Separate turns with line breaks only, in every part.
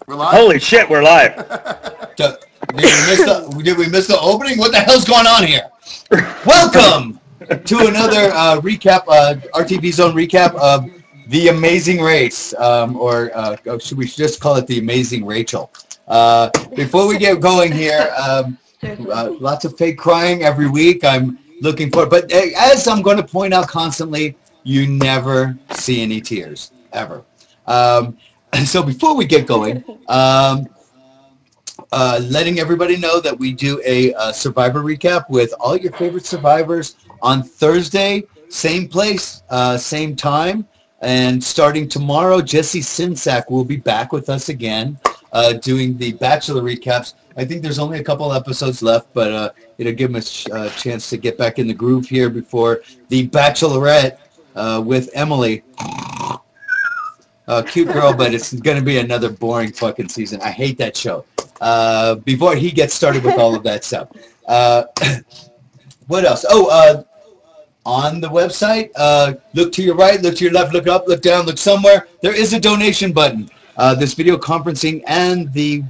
We're live?
Holy shit, we're live.
Did we miss the opening? What the hell's going on here? Welcome to another recap, RTV Zone recap of The Amazing Race, or should we just call it The Amazing Rachel? Before we get going here, lots of fake crying every week. I'm looking for, but as I'm going to point out constantly, you never see any tears, ever. So before we get going, letting everybody know that we do a Survivor recap with all your favorite survivors on Thursday, same place, same time, and starting tomorrow, Jesse Sinsack will be back with us again, doing the Bachelor recaps. I think there's only a couple episodes left, but it'll give us a chance to get back in the groove here before the Bachelorette with Emily. Cute girl, but it's going to be another boring fucking season. I hate that show. Before he gets started with all of that stuff. What else? Oh, on the website, look to your right, look to your left, look up, look down, look somewhere. There is a donation button. This video conferencing and the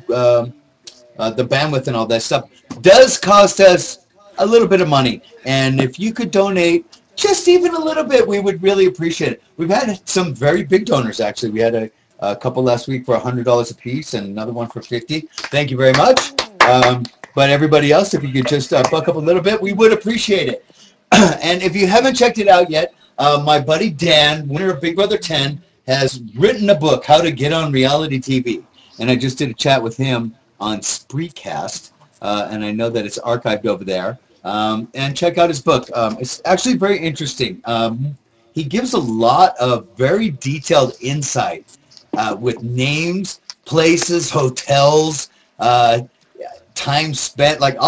bandwidth and all that stuff does cost us a little bit of money. And if you could donate just even a little bit, we would really appreciate it. We've had some very big donors, actually. We had a couple last week for $100 a piece and another one for $50. Thank you very much. But everybody else, if you could just buck up a little bit, we would appreciate it. And if you haven't checked it out yet, my buddy Dan, winner of Big Brother 10, has written a book, How to Get on Reality TV. And I just did a chat with him on Spreecast, and I know that it's archived over there. And check out his book. It's actually very interesting. He gives a lot of very detailed insight with names, places, hotels, time spent. Like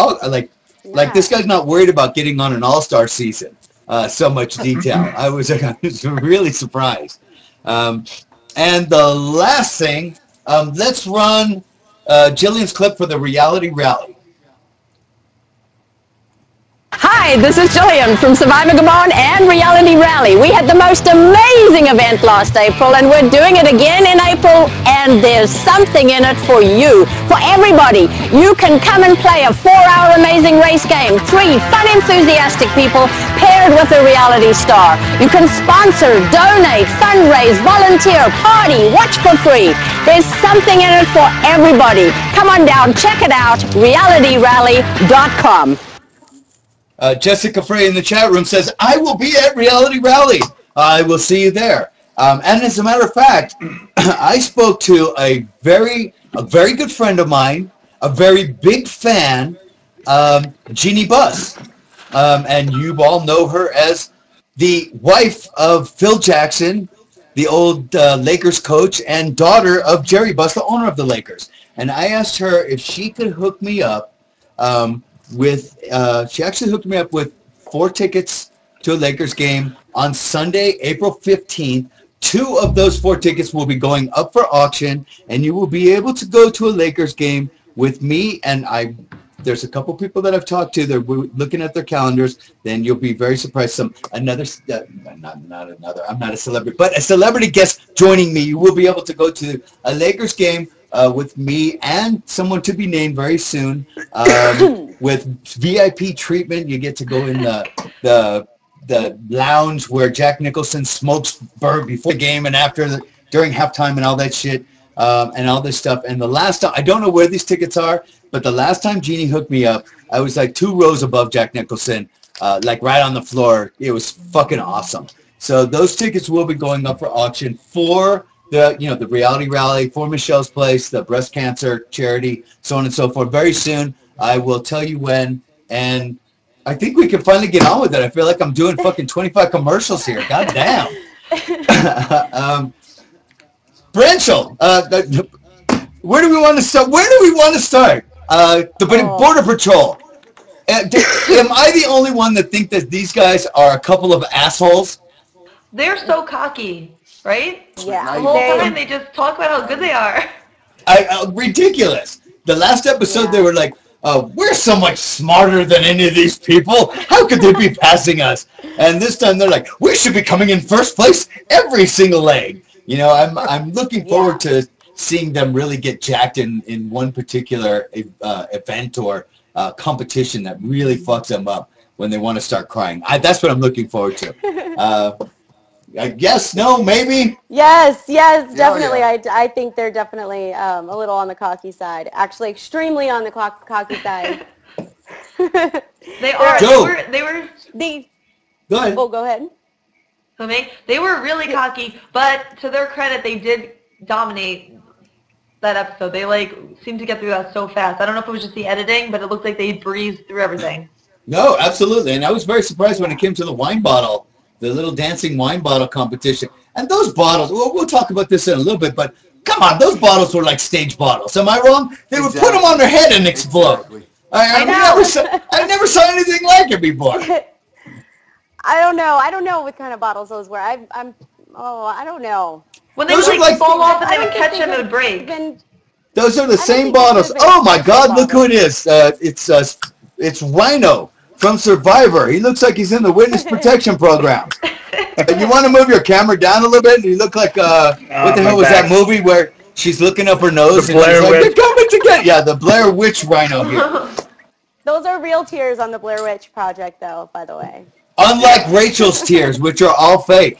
this guy's not worried about getting on an all-star season. So much detail. I was really surprised. And the last thing, let's run Jillian's clip for the reality rally.
Hi, this is Jillian from Survivor Gabon and Reality Rally. We had the most amazing event last April and we're doing it again in April, and there's something in it for you, for everybody. You can come and play a 4-hour amazing race game. 3 fun, enthusiastic people paired with a reality star. You can sponsor, donate, fundraise, volunteer, party, watch for free. There's something in it for everybody. Come on down, check it out, realityrally.com.
Jessica Frey in the chat room says, I will be at Reality Rally. I will see you there. And as a matter of fact, I spoke to a very good friend of mine, a very big fan, Jeannie Buss. And you all know her as the wife of Phil Jackson, the old Lakers coach, and daughter of Jerry Buss, the owner of the Lakers. And I asked her if she could hook me up she actually hooked me up with 4 tickets to a Lakers game on Sunday, April 15th. 2 of those 4 tickets will be going up for auction, and you will be able to go to a Lakers game with me. And there's a couple people that I've talked to. They're looking at their calendars. Then you'll be very surprised. I'm not a celebrity, but a celebrity guest joining me. You will be able to go to a Lakers game with me and someone to be named very soon, with VIP treatment. You get to go in the lounge where Jack Nicholson smokes before the game and during halftime and all that shit, and all this stuff. And the last time, I don't know where these tickets are, but the last time Jeannie hooked me up, I was like 2 rows above Jack Nicholson, like right on the floor. It was fucking awesome. So those tickets will be going up for auction for the Reality Rally, for Michelle's Place, the breast cancer charity, so on and so forth. Very soon, I will tell you when, and I think we can finally get on with it. I feel like I'm doing fucking 25 commercials here. God damn. Branchel, where do we want to start? The Border Patrol. Am I the only one that think that these guys are a couple of assholes?
They're so cocky. Right?
Yeah.
The whole time they just talk about how good they are.
Ridiculous. The last episode they were like, we're so much smarter than any of these people. How could they be passing us? And this time they're like, we should be coming in first place every single leg. You know, I'm looking forward to seeing them really get jacked in one particular event or competition that really fucks them up when they want to start crying. That's what I'm looking forward to. I guess, no, maybe?
Yes, definitely. Yeah. I think they're definitely a little on the cocky side. Actually, extremely on the cocky side.
They are.
Joe.
They were.
Go ahead.
Oh, go ahead.
They were really cocky, but to their credit, they did dominate that episode. They seemed to get through that so fast. I don't know if it was just the editing, but it looked like they breezed through everything.
No, absolutely. And I was very surprised when it came to the wine bottle, the little dancing wine bottle competition. And those bottles, we'll talk about this in a little bit, but come on, those bottles were like stage bottles. Am I wrong? They would put them on their head and explode. Exactly. I never saw anything like it before.
I don't know what kind of bottles those were. I don't know.
When they would fall off and they would catch them, it would break.
Those are the same bottles. Oh my God! Look who it is. It's Rhino from Survivor. He looks like he's in the witness protection program. You want to move your camera down a little bit? You look like what the hell was that movie where she's looking up her nose and she's like, "They're coming together." Yeah, the Blair Witch Rhino here.
Those are real tears on the Blair Witch Project, though. By the way.
Unlike Rachel's tears, which are all fake.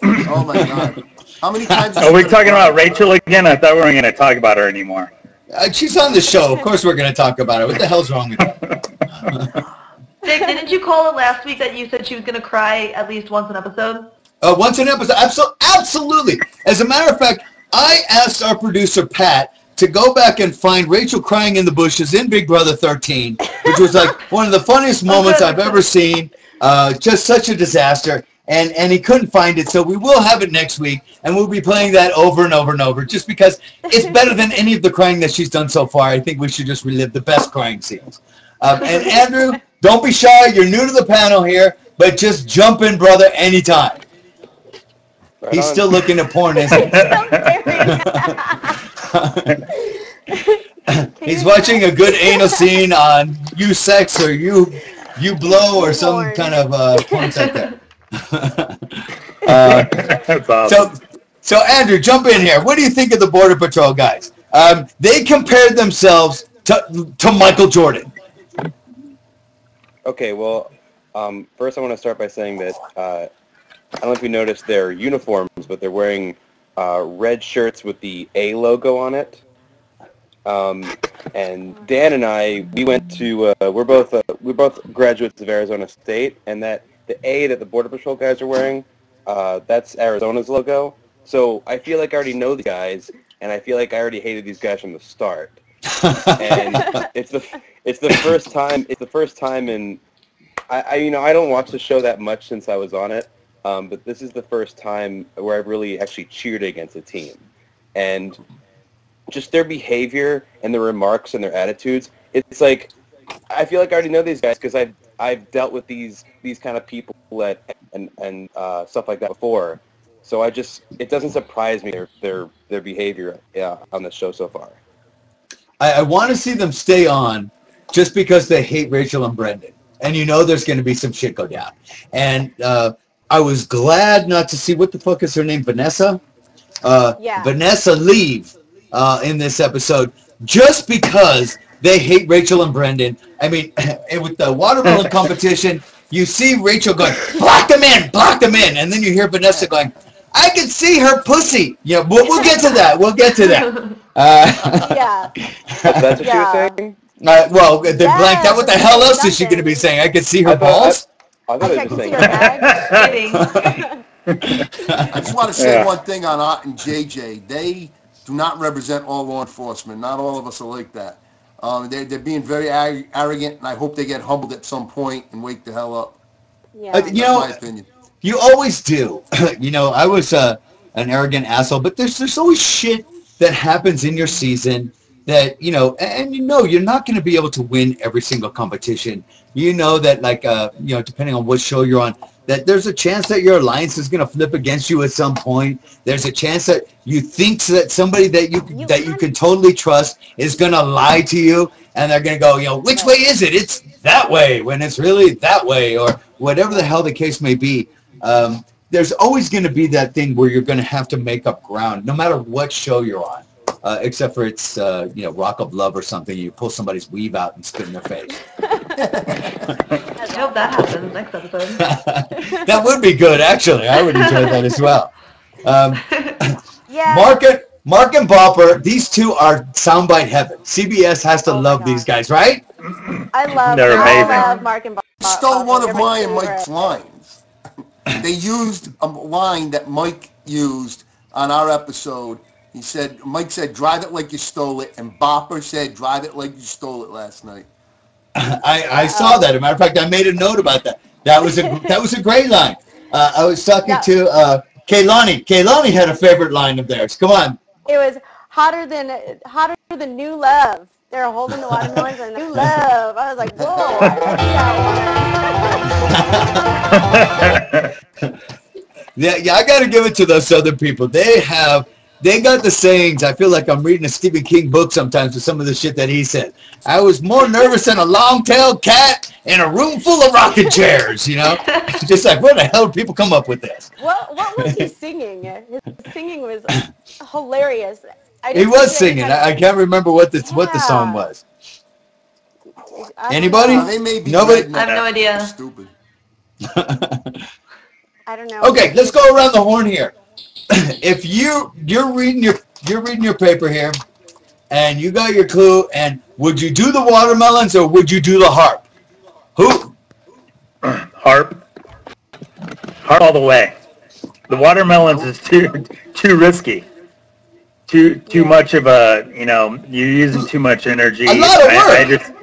Oh my God. How many times?
Are we talking about Rachel again? I thought we weren't going to talk about her anymore.
She's on the show. Of course we're going to talk about it. What the hell's wrong with you?
Dick, didn't you call it last week that you said she was going to cry at least once an episode?
Once an episode. Absolutely. As a matter of fact, I asked our producer, Pat, to go back and find Rachel crying in the bushes in Big Brother 13, which was like one of the funniest moments I've ever seen. Just such a disaster. And he couldn't find it, so we will have it next week, and we'll be playing that over and over and over, just because it's better than any of the crying that she's done so far. I think we should just relive the best crying scenes. And Andrew, don't be shy. You're new to the panel here, but just jump in, brother, anytime. Right He's on. Still looking at porn, isn't he? He's watching a good anal scene on You Sex or You Blow or some kind of porn site there.
That's awesome.
So Andrew, jump in here. What do you think of the Border Patrol guys? They compared themselves to Michael Jordan.
Okay, well, first I want to start by saying that I don't know if you noticed their uniforms, but they're wearing red shirts with the A logo on it. And Dan and I, we went to we're both graduates of Arizona State, and that the A that the Border Patrol guys are wearing, that's Arizona's logo. So I feel like I already know the guys, and I feel like I already hated these guys from the start. And it's the first time. It's the first time in. I don't watch the show that much since I was on it, but this is the first time where I've really actually cheered against a team, and just their behavior and their remarks and their attitudes. It's like I feel like I already know these guys because I've dealt with these kind of people and stuff like that before. So it doesn't surprise me their behavior on the show so far.
I want to see them stay on just because they hate Rachel and Brendan. And there's going to be some shit go down. And I was glad not to see, what the fuck is her name, Vanessa? Vanessa leave in this episode just because they hate Rachel and Brendan. I mean, with the watermelon competition, you see Rachel going, block them in. And then you hear Vanessa going, I can see her pussy. Yeah, we'll get to that.
Yeah.
That's what you were saying?
Well, they blanked out. What the hell else is she going to be saying? I could see her balls?
I thought it was saying
I just want to say one thing on Art and JJ. They do not represent all law enforcement. Not all of us are like that. They're being very arrogant, and I hope they get humbled at some point and wake the hell up.
Yeah.
That's my opinion.
You always do. I was an arrogant asshole, but there's always shit that happens in your season that, and you're not going to be able to win every single competition. That, depending on what show you're on, that there's a chance that your alliance is going to flip against you at some point. There's a chance that you think that somebody that you can totally trust is going to lie to you, and they're going to go, which way is it? It's that way, when it's really that way, or whatever the hell the case may be. There's always going to be that thing where you're going to have to make up ground, no matter what show you're on. except for it's, Rock of Love or something. You pull somebody's weave out and spit in their face.
I hope that happens next episode.
That would be good, actually. I would enjoy that as well.
Yeah.
Mark and Bopper, these two are soundbite heaven. CBS has to love these guys, right?
I love Mark and Bopper.
Stole one of mine and Mike's lines. They used a line that Mike used on our episode. He said, Mike said, drive it like you stole it, and Bopper said, drive it like you stole it last night.
I saw that. As a matter of fact, I made a note about that. That was a great line. I was talking to Kaylani. Kaylani had a favorite line of theirs. Come on.
It was hotter than new love. They were holding the watermelons and new love. I was like, whoa, I like that one.
Yeah, I got to give it to those Southern people. They got the sayings. I feel like I'm reading a Stephen King book sometimes with some of the shit that he said. I was more nervous than a long-tailed cat in a room full of rocking chairs, Just like, where the hell do people come up with this?
What was he singing? His singing was hilarious.
He was singing. I can't remember what the song was. Anybody?
They may be
Nobody?
I have no idea.
Stupid.
I don't know.
Okay, let's go around the horn here. If you're reading your paper here, and you got your clue, and would you do the watermelons or would you do the harp? Who?
Harp. Harp all the way. The watermelons is too risky. Too much of a, you're using too much energy.
A lot of work.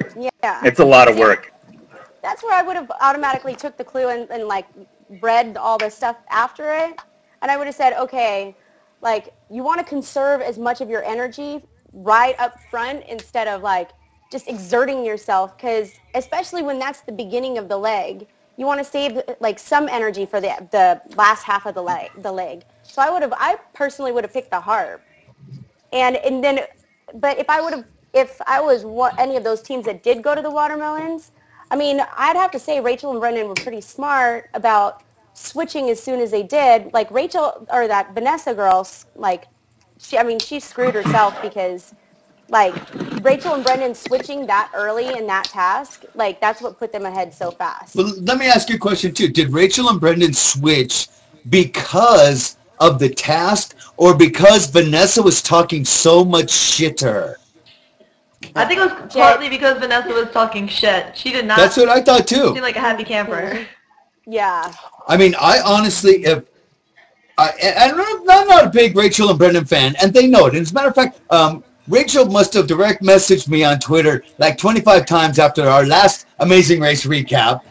It's a lot of work.
That's where I would have automatically took the clue and like read all the stuff after it. And I would have said, okay, like you want to conserve as much of your energy right up front instead of like just exerting yourself, because especially when that's the beginning of the leg, you want to save like some energy for the last half of the leg. So I personally would have picked the harp. And then, but if I was any of those teams that did go to the watermelons, I mean, I'd have to say Rachel and Brendan were pretty smart about switching as soon as they did. Like Rachel, or that Vanessa girl, like, she screwed herself because, like, Rachel and Brendan switching that early in that task, like, that's what put them ahead so fast.
Well, let me ask you a question, too. Did Rachel and Brendan switch because of the task or because Vanessa was talking so much shit to her?
I think it was partly because Vanessa was talking shit. She did not.
That's what I thought, too.
Seem like a happy camper.
Yeah.
I mean, I honestly, I'm not a big Rachel and Brendan fan, and they know it. And as a matter of fact, Rachel must have direct messaged me on Twitter like 25 times after our last Amazing Race recap,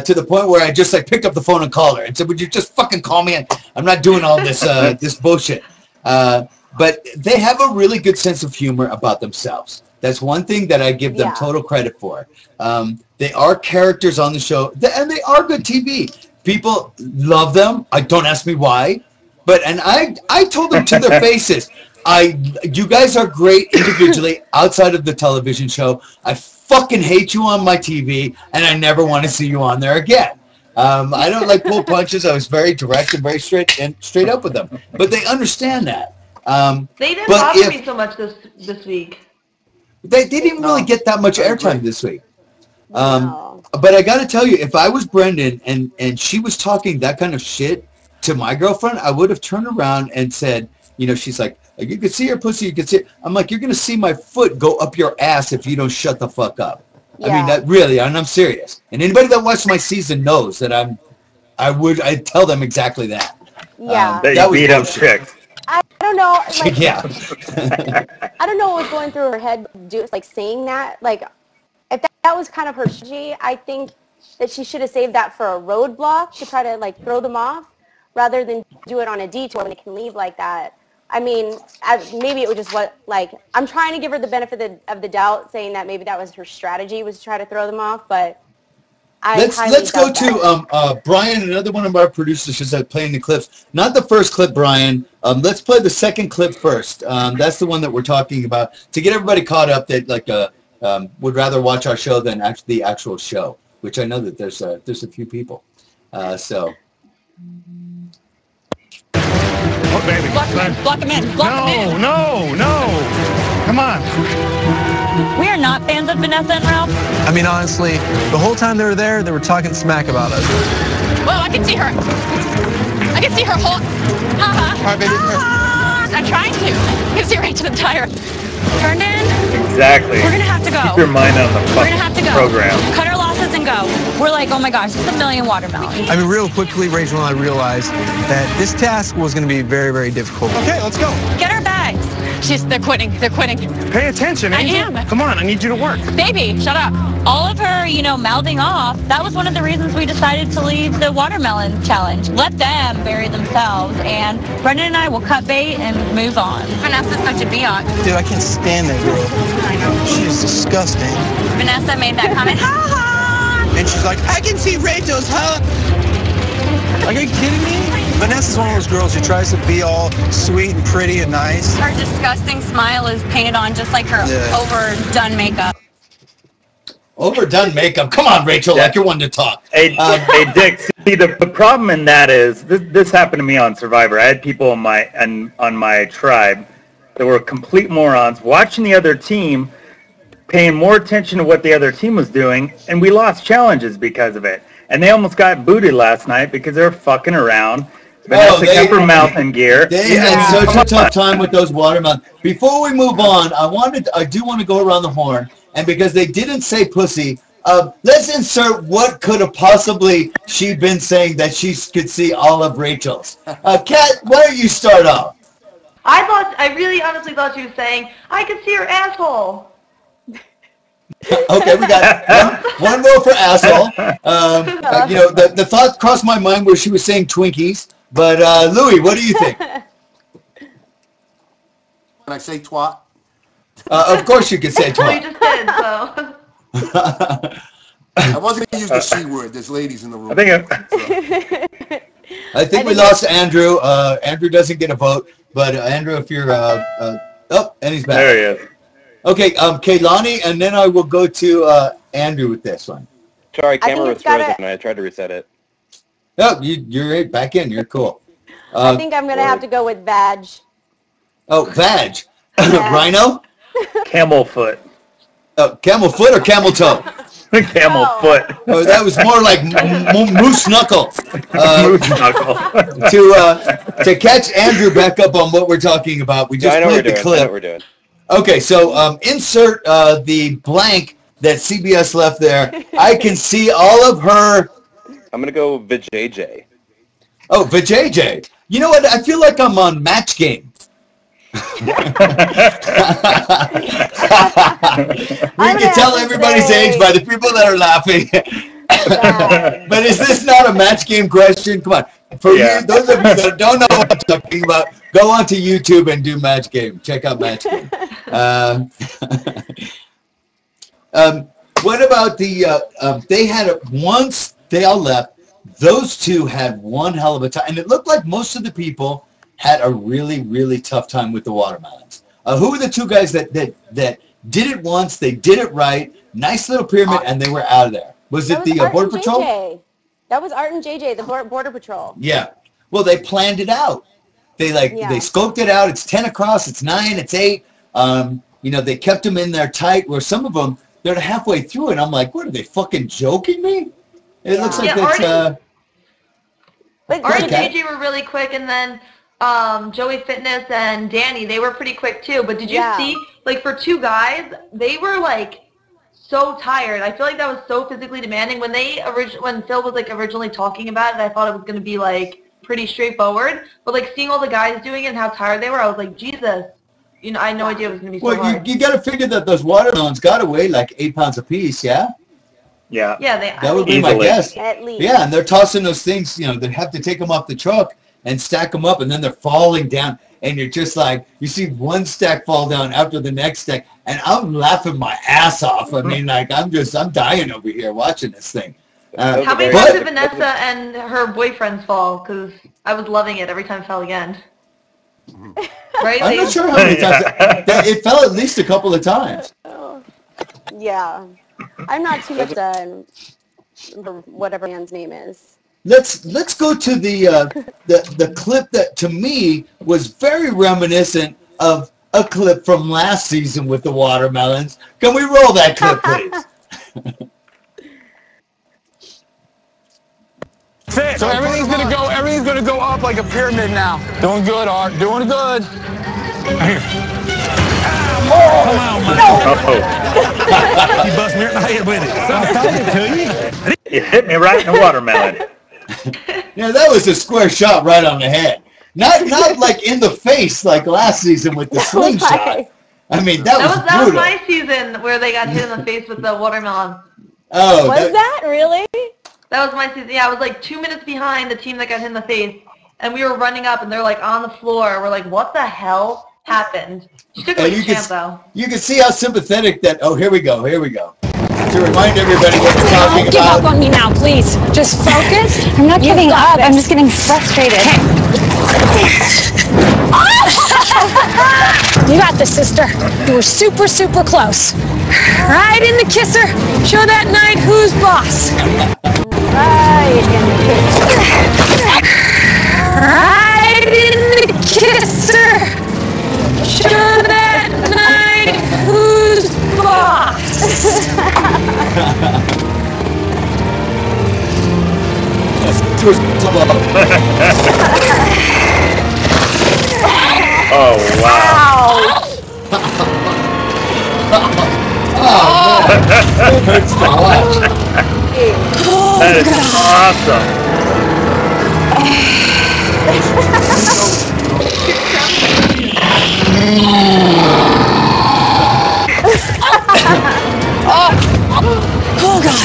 to the point where I just like picked up the phone and called her and said, would you just fucking call me? I'm not doing all this this bullshit. But they have a really good sense of humor about themselves. That's one thing that I give them total credit for. They are characters on the show, and they are good TV. People love them. Don't ask me why. And I told them to their faces, you guys are great individually outside of the television show. I fucking hate you on my TV, and I never want to see you on there again. I don't like pull punches. I was very direct and very straight up with them. But they understand that.
They didn't bother me so much this week.
They didn't really get that much airtime this week. But I got to tell you, if I was Brendan and she was talking that kind of shit to my girlfriend, I would have turned around and said, she's like, you can see her pussy, you can see it. I'm like, you're going to see my foot go up your ass if you don't shut the fuck up. Yeah. I mean, that really, and I'm serious. And anybody that watched my season knows that I'd tell them exactly that.
Yeah.
That beat up chicks.
I don't know. Like,
yeah.
I don't know what was going through her head, like saying that. Like, if that was kind of her strategy, I think that she should have saved that for a roadblock to try to like throw them off, rather than do it on a detour when they can leave like that. I mean, maybe it was just I'm trying to give her the benefit of the doubt, saying that maybe that was her strategy, was to try to throw them off, but
let's go to Brian, another one of our producers, who's playing the clips. Not the first clip, Brian. Let's play the second clip first. That's the one that we're talking about, to get everybody caught up that would rather watch our show than the actual show, which I know that there's a few people. So.
Oh, baby.
Block him in. Block him in.
No. Come on.
We are not fans of Vanessa and Ralph.
I mean, honestly, the whole time they were talking smack about us.
Whoa, I can see her. I can see her whole... Ha-ha.
All right, baby.
I'm trying to. I can see right to the tire. Turned in.
Exactly.
We're going to have to go.
Keep your mind on the
We're going to have to go.
program.
Cut our losses and go. We're like, oh my gosh, it's a million watermelons.
I mean, real quickly, Rachel and I realized that this task was going to be very, very difficult. Okay, let's go.
Get our bags. They're quitting. They're quitting.
Pay attention,
I
Angel.
am.
Come on, I need you to work.
Baby, shut up. All of her, mouthing off, that was one of the reasons we decided to leave the watermelon challenge. Let them bury themselves, and Brendan and I will cut bait and move on. Vanessa's such a biatch.
Dude, I can't stand that girl.
I know.
She's disgusting.
Vanessa made that comment. Ha ha!
And she's like, I can see Rachel's, huh? Like, are you kidding me? Vanessa's one of those girls who tries to be all sweet and pretty and nice.
Her disgusting smile is painted on just like her overdone makeup.
Overdone makeup. Come on, Rachel, like you're one to talk.
Hey, Dick. See, the problem in that is this happened to me on Survivor. I had people on my tribe that were complete morons, watching the other team, paying more attention to what the other team was doing, and we lost challenges because of it. And they almost got booted last night because they were fucking around. Vanessa kept her mouth in gear.
They had such a tough time with those watermelons. Before we move on, I do want to go around the horn, and because they didn't say pussy, let's insert what could have possibly she been saying that she could see all of Rachel's. Kat, why don't you start off?
I really honestly thought she was saying, I could see her asshole.
Okay, we got one vote for asshole. The thought crossed my mind where she was saying Twinkies. But Louis, what do you think?
Can I say twat?
Of course you can say
Well, you
twat.
just did, so.
I wasn't going to use the C word. There's ladies in the room.
I think we lost Andrew. Andrew doesn't get a vote. But Andrew, if you're... and he's back.
There he is.
Okay, Kaylani, and then I will go to Andrew with this one.
Sorry, camera was frozen. I tried to reset it.
No, you're back in. You're cool.
I think I'm going to have to go with Vag.
Oh, Vag. Rhino?
Camel foot.
Oh, camel foot or camel toe?
Camel foot.
Oh, that was more like moose knuckle.
Moose knuckle.
To catch Andrew back up on what we're talking about, we just played the clip.
I know what we're doing.
Okay, so insert the blank that CBS left there. I can see all of her.
I'm going to go Vijay.
Oh, Vijay. You know what? I feel like I'm on Match Game. We can tell everybody's age by the people that are laughing. But is this not a Match Game question? Come on. For you, those of you that don't know what I'm talking about, go onto YouTube and do Match Game. Check out Match Game. What about the, they had, once they all left, those two had one hell of a time. And it looked like most of the people had a really, really tough time with the watermelons. Who were the two guys that did it once, they did it right, nice little pyramid, and they were out of there? Was it the Border Patrol?
That was Art and JJ, the Border Patrol.
Yeah. Well, they planned it out. They they scoped it out. It's 10 across. It's 9. It's 8. They kept them in there tight. Where some of them, they're halfway through, and I'm like, what are they fucking joking me? It looks like that's.
Art and JJ were really quick, and then Joey Fitness and Danny, they were pretty quick too. But did you see, like, for two guys, they were like so tired. I feel like that was so physically demanding. When when Phil was like originally talking about it, I thought it was going to be like pretty straightforward. But like seeing all the guys doing it and how tired they were, I was like, Jesus. I had no idea it was going to be so hard.
You got to figure that those watermelons got to weigh like 8 pounds apiece, yeah?
Yeah.
Yeah,
that would be my guess.
At least.
Yeah, and they're tossing those things, they have to take them off the truck and stack them up, and then they're falling down. And you're just like, you see one stack fall down after the next stack, and I'm laughing my ass off. I mean, like, I'm dying over here watching this thing.
How many times did Vanessa and her boyfriends fall? Because I was loving it every time it fell again. Right?
I'm not sure how many times. It fell at least a couple of times.
Yeah. I'm not too much whatever man's name is.
Let's go to the clip that to me was very reminiscent of a clip from last season with the watermelons. Can we roll that clip, please?
So everything's gonna go up like a pyramid now. Doing good, Art. Doing good. Come on, man. You bust me in the head with it. I'm talking to you.
It hit me right in the watermelon.
Yeah, that was a square shot right on the head. Not like in the face like last season with the slingshot. I mean, that was
that was my season where they got hit in the face with the watermelon.
Oh,
Was that really?
That was my season. Yeah, I was like 2 minutes behind the team that got hit in the face, and we were running up, and they're like on the floor. We're like, what the hell happened? She took a chance, though.
You can see how sympathetic that. Oh, here we go. Here we go. To remind everybody what we're talking
Don't give
about.
up on me now, please. Just focus.
I'm not giving up. I'm just getting frustrated.
You got this, sister. You were super, super close. Right in the kisser. Show that knight who's boss.
Right in the kisser.
Right in the kisser. Show that knight who's boss.
Oh, wow.
Oh, man. It hurts to watch.
That is awesome.
Oh, God.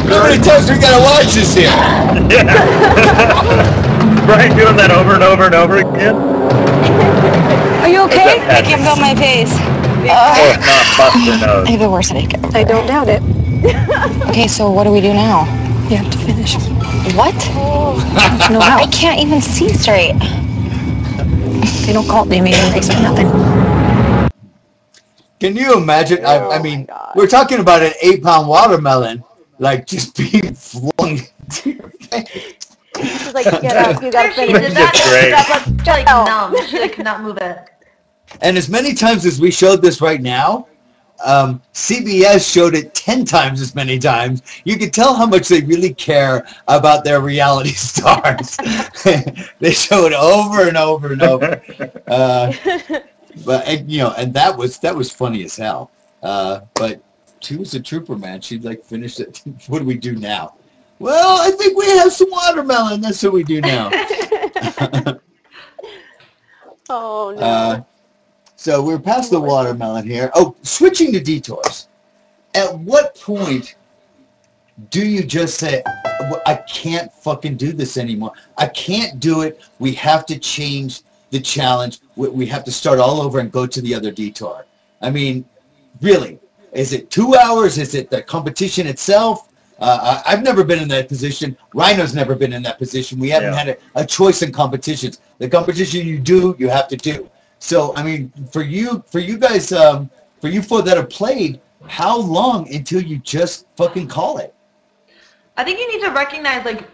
How many times we gotta watch this here?
Brian doing that over and over and over again.
Are you okay?
I
can't feel my face.
Oh, not bust her nose.
I have the worst headache.
I don't doubt it.
Okay, so what do we do now?
You have to finish.
What?
No
I
help.
can't even see straight.
They don't call it the amazing race for nothing.
Can you imagine?
Oh,
I mean, we're talking about an 8-pound watermelon, like just being flung to your face.
She's like, get up, you gotta
She
finish.
did that.
Great.
She like numb. She like could not move it.
And as many times as we showed this right now, CBS showed it 10 times as many times. You can tell how much they really care about their reality stars. They show it over and over and over. But and that was funny as hell. But she was a trooper, man. She'd like finished it. What do we do now? Well, I think we have some watermelon. That's what we do now.
Oh, no.
So we're past the watermelon here. Oh, switching to detours. At what point do you just say, I can't fucking do this anymore. I can't do it. We have to change the challenge. We have to start all over and go to the other detour. I mean, really, is it 2 hours? Is it the competition itself? I've never been in that position. Rhino's never been in that position. We haven't had a choice in competitions. The competition you do, you have to do. So, I mean, for you guys, for you four that have played, how long until you just fucking call it?
I think you need to recognize, like,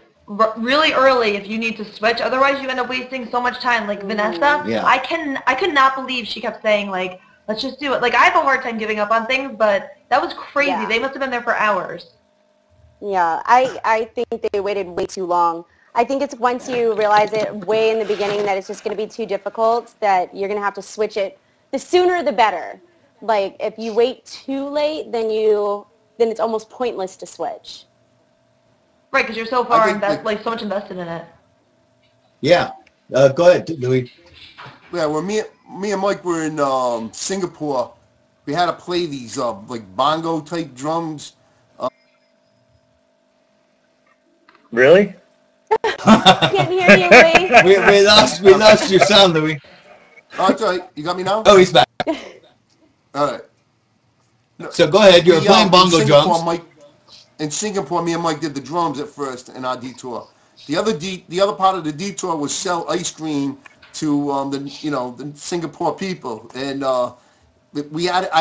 really early if you need to switch. Otherwise, you end up wasting so much time. Like Vanessa,
Yeah.
I could not believe she kept saying, like, let's just do it. Like, I have a hard time giving up on things, but that was crazy.
Yeah.
They must have been there for hours.
Yeah, I think they waited way too long. I think it's once you realize it way in the beginning that it's just going to be too difficult that you're going to have to switch it. The sooner the better. Like, if you wait too late, then it's almost pointless to switch.
Right, because you're so far
think,
so much invested in it.
Yeah. Go ahead, Louis.
Yeah, when me and Mike were in Singapore, we had to play these like bongo type drums.
Really?
Can't hear you, Lee.
we lost your sound, Louis.
Oh, that's all right. You got me now?
Oh, he's back.
All right.
So go ahead. You're playing bongo drums.
In Singapore, me and Mike did the drums at first in our detour. The other part of the detour was sell ice cream to the Singapore people, and I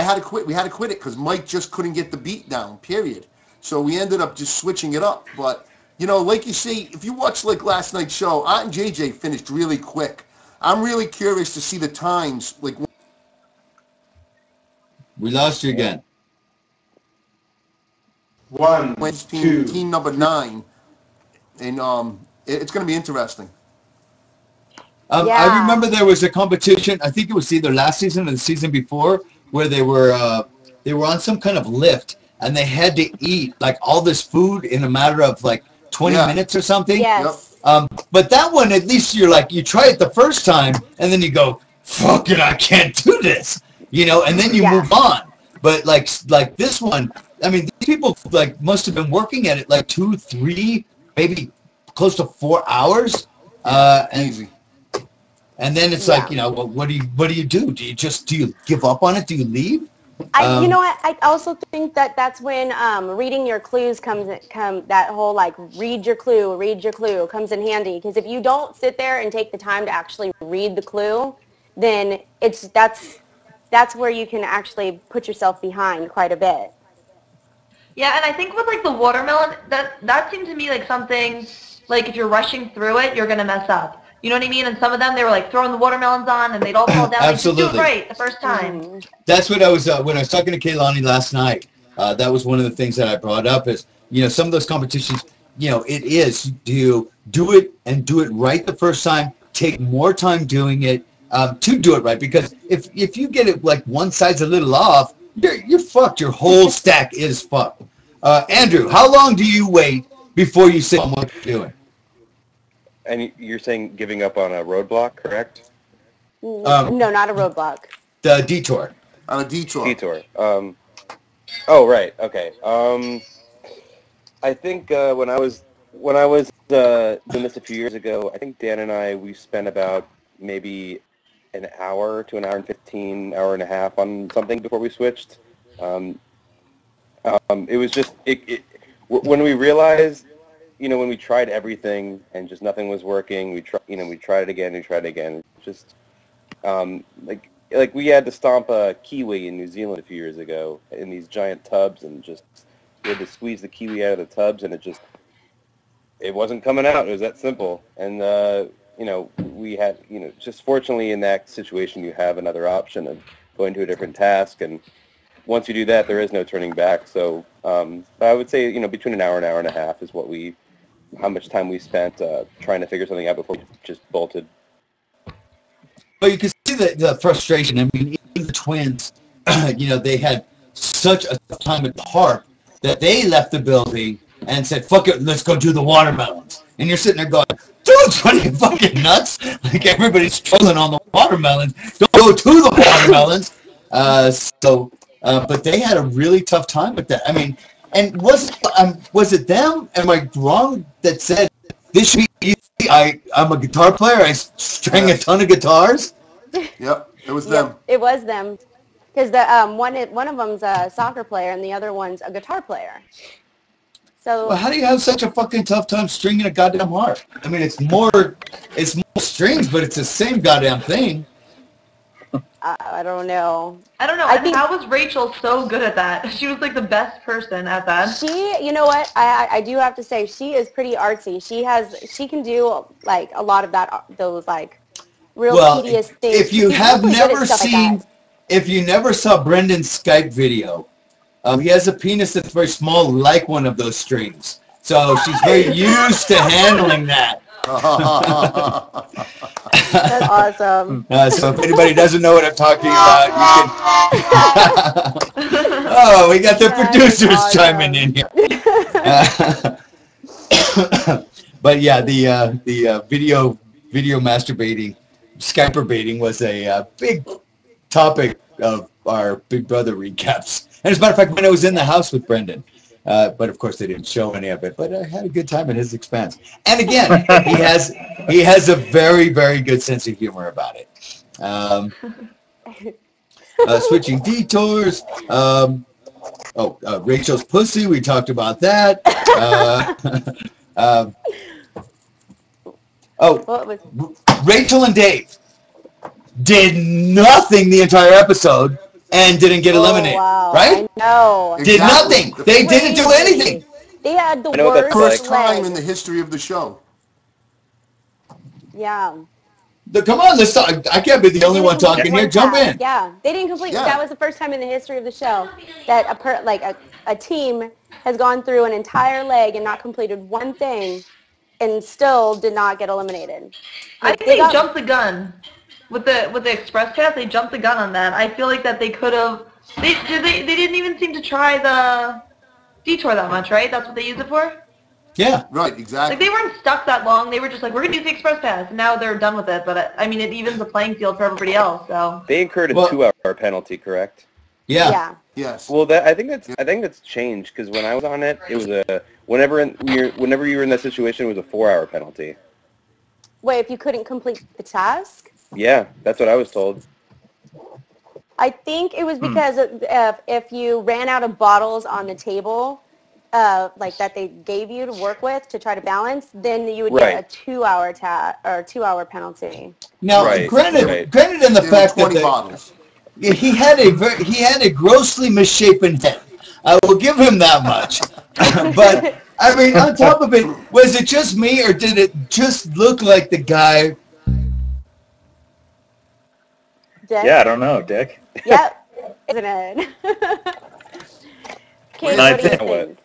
had to quit. We had to quit it because Mike just couldn't get the beat down. Period. So we ended up just switching it up. But You know, like you see, if you watch like last night's show, Art and JJ finished really quick. I'm really curious to see the times. Like,
we lost you again.
Team number 9, and it's going to be interesting.
I remember there was a competition. I think it was either last season or the season before, where they were on some kind of lift, and they had to eat like all this food in a matter of like 20 minutes or something.
Yes.
But that one, at least you try it the first time, and then you go, fuck it, I can't do this, and then you move on. But like this one, I mean, these people like must have been working at it like 2, 3, maybe close to 4 hours.
Easy.
And then it's like, well, what do you do? Do you give up on it? Do you leave?
You know what? I also think that's when reading your clues that whole like read your clue comes in handy, because if you don't sit there and take the time to actually read the clue, then that's where you can actually put yourself behind quite a bit.
Yeah, and I think with like the watermelon, that seemed to me like something like if you're rushing through it, you're gonna mess up. You know what I mean? And some of them, they were like throwing the watermelons on, and they'd all fall down.
Absolutely.
Like, do it right the first time.
That's what I was when I was talking to Kaylani last night. That was one of the things that I brought up is, some of those competitions, it is do it and do it right the first time. Take more time doing it to do it right, because if you get it like one side's a little off, you're fucked. Your whole stack is fucked. Andrew, how long do you wait before you say what you're doing?
And you're saying giving up on a roadblock, correct?
No, not a roadblock.
The detour.
On a detour.
Detour. Oh, right. Okay. I think when I was doing this a few years ago, I think Dan and we spent about maybe an hour to an hour and 15, hour and a half on something before we switched. It was just when we realized, when we tried everything and just nothing was working, we tried it again. Just like we had to stomp a kiwi in New Zealand a few years ago in these giant tubs, and just we had to squeeze the kiwi out of the tubs, and it wasn't coming out. It was that simple. And we had just fortunately in that situation you have another option of going to a different task, and once you do that, there is no turning back. So I would say between an hour and a half is how much time we spent trying to figure something out before we just bolted.
But you can see the frustration. I mean, even the twins, they had such a tough time at the harp that they left the building and said, fuck it, let's go do the watermelons. And you're sitting there going, dude, what are you fucking nuts? Like, everybody's struggling on the watermelons. Don't go to the watermelons. But they had a really tough time with that. I mean, and was it them? Am I wrong that said this should be easy? I'm a guitar player. I string a ton of guitars.
Yep, it was them.
It was them, because the one of them's a soccer player and the other one's a guitar player. So
well, how do you have such a fucking tough time stringing a goddamn harp? I mean, it's more strings, but it's the same goddamn thing.
I don't know.
I think how was Rachel so good at that? She was like the best person at that.
You know what? I do have to say she is pretty artsy. She can do like a lot of those like real tedious things.
If you have never seen, if you never saw Brendan's Skype video, he has a penis that's very small, like one of those strings. So she's very used to handling that.
That's awesome.
So if anybody doesn't know what I'm talking about, you can... Oh, we got the producers awesome. Chiming in here. But yeah, the video masturbating, Skyper baiting was a big topic of our Big Brother recaps. And as a matter of fact, when I was in the house with Brendan, but of course they didn't show any of it. But I had a good time at his expense. And again, he has a very, very good sense of humor about it. Switching detours. Rachel's pussy. We talked about that. Rachel and Dave did nothing the entire episode and didn't get eliminated.
Wow.
Right?
No.
Did nothing. They didn't do anything.
They had the
I know what
worst
that's
First
like.
time
leg.
in the history of the show.
Yeah.
Come on, let's talk. I can't be the only one talking here. Jump in.
Yeah, they didn't complete.
Yeah.
That was the first time in the history of the show that a team has gone through an entire leg and not completed one thing, and still did not get eliminated.
I
Like,
think they
got-
jumped the gun with the express pass. They jumped the gun on that. I feel like that they could have. They didn't even seem to try the detour that much, right? That's what they used it for.
Yeah.
Right,
Like
exactly.
they weren't stuck that long. They were just like, we're gonna use the express pass. And now they're done with it. But I mean, it evens the playing field for everybody else. So
They incurred a
Well-
2-hour penalty, correct?
Yeah.
Yeah.
Yes.
Well, I think that's changed because when I was on it, it was whenever you were in that situation, it was a 4-hour penalty.
Wait, if you couldn't complete the task?
Yeah, that's what I was told.
I think it was because if you ran out of bottles on the table, like that they gave you to work with to try to balance, then you would
Right.
get a 2-hour 2-hour penalty.
Now,
Right,
granted
right.
in the
There were
fact
20
that
bottles.
he had a grossly misshapen head. I will give him that much. But I mean, on top of it, was it just me, or did it just look like the guy?
Dick?
Yeah, I don't know, Dick.
Yep. Isn't it? Katie,
No,
what do you
I think-
think?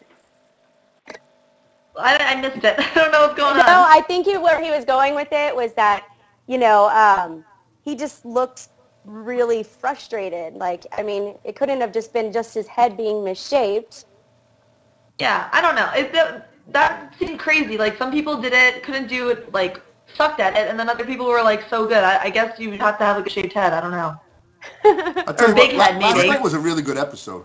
I missed it. I don't know what's going
No,
on.
I think where he was going with it was that, he just looked really frustrated. Like, I mean, it couldn't have just been just his head being misshaped.
Yeah, I don't know. That seemed crazy. Like some people did it, couldn't do it, like sucked at it, and then other people were like so good. I guess you would have to have like a shaved head. I don't know.
I tell you
big
what,
head,
last
maybe.
night was a really good episode.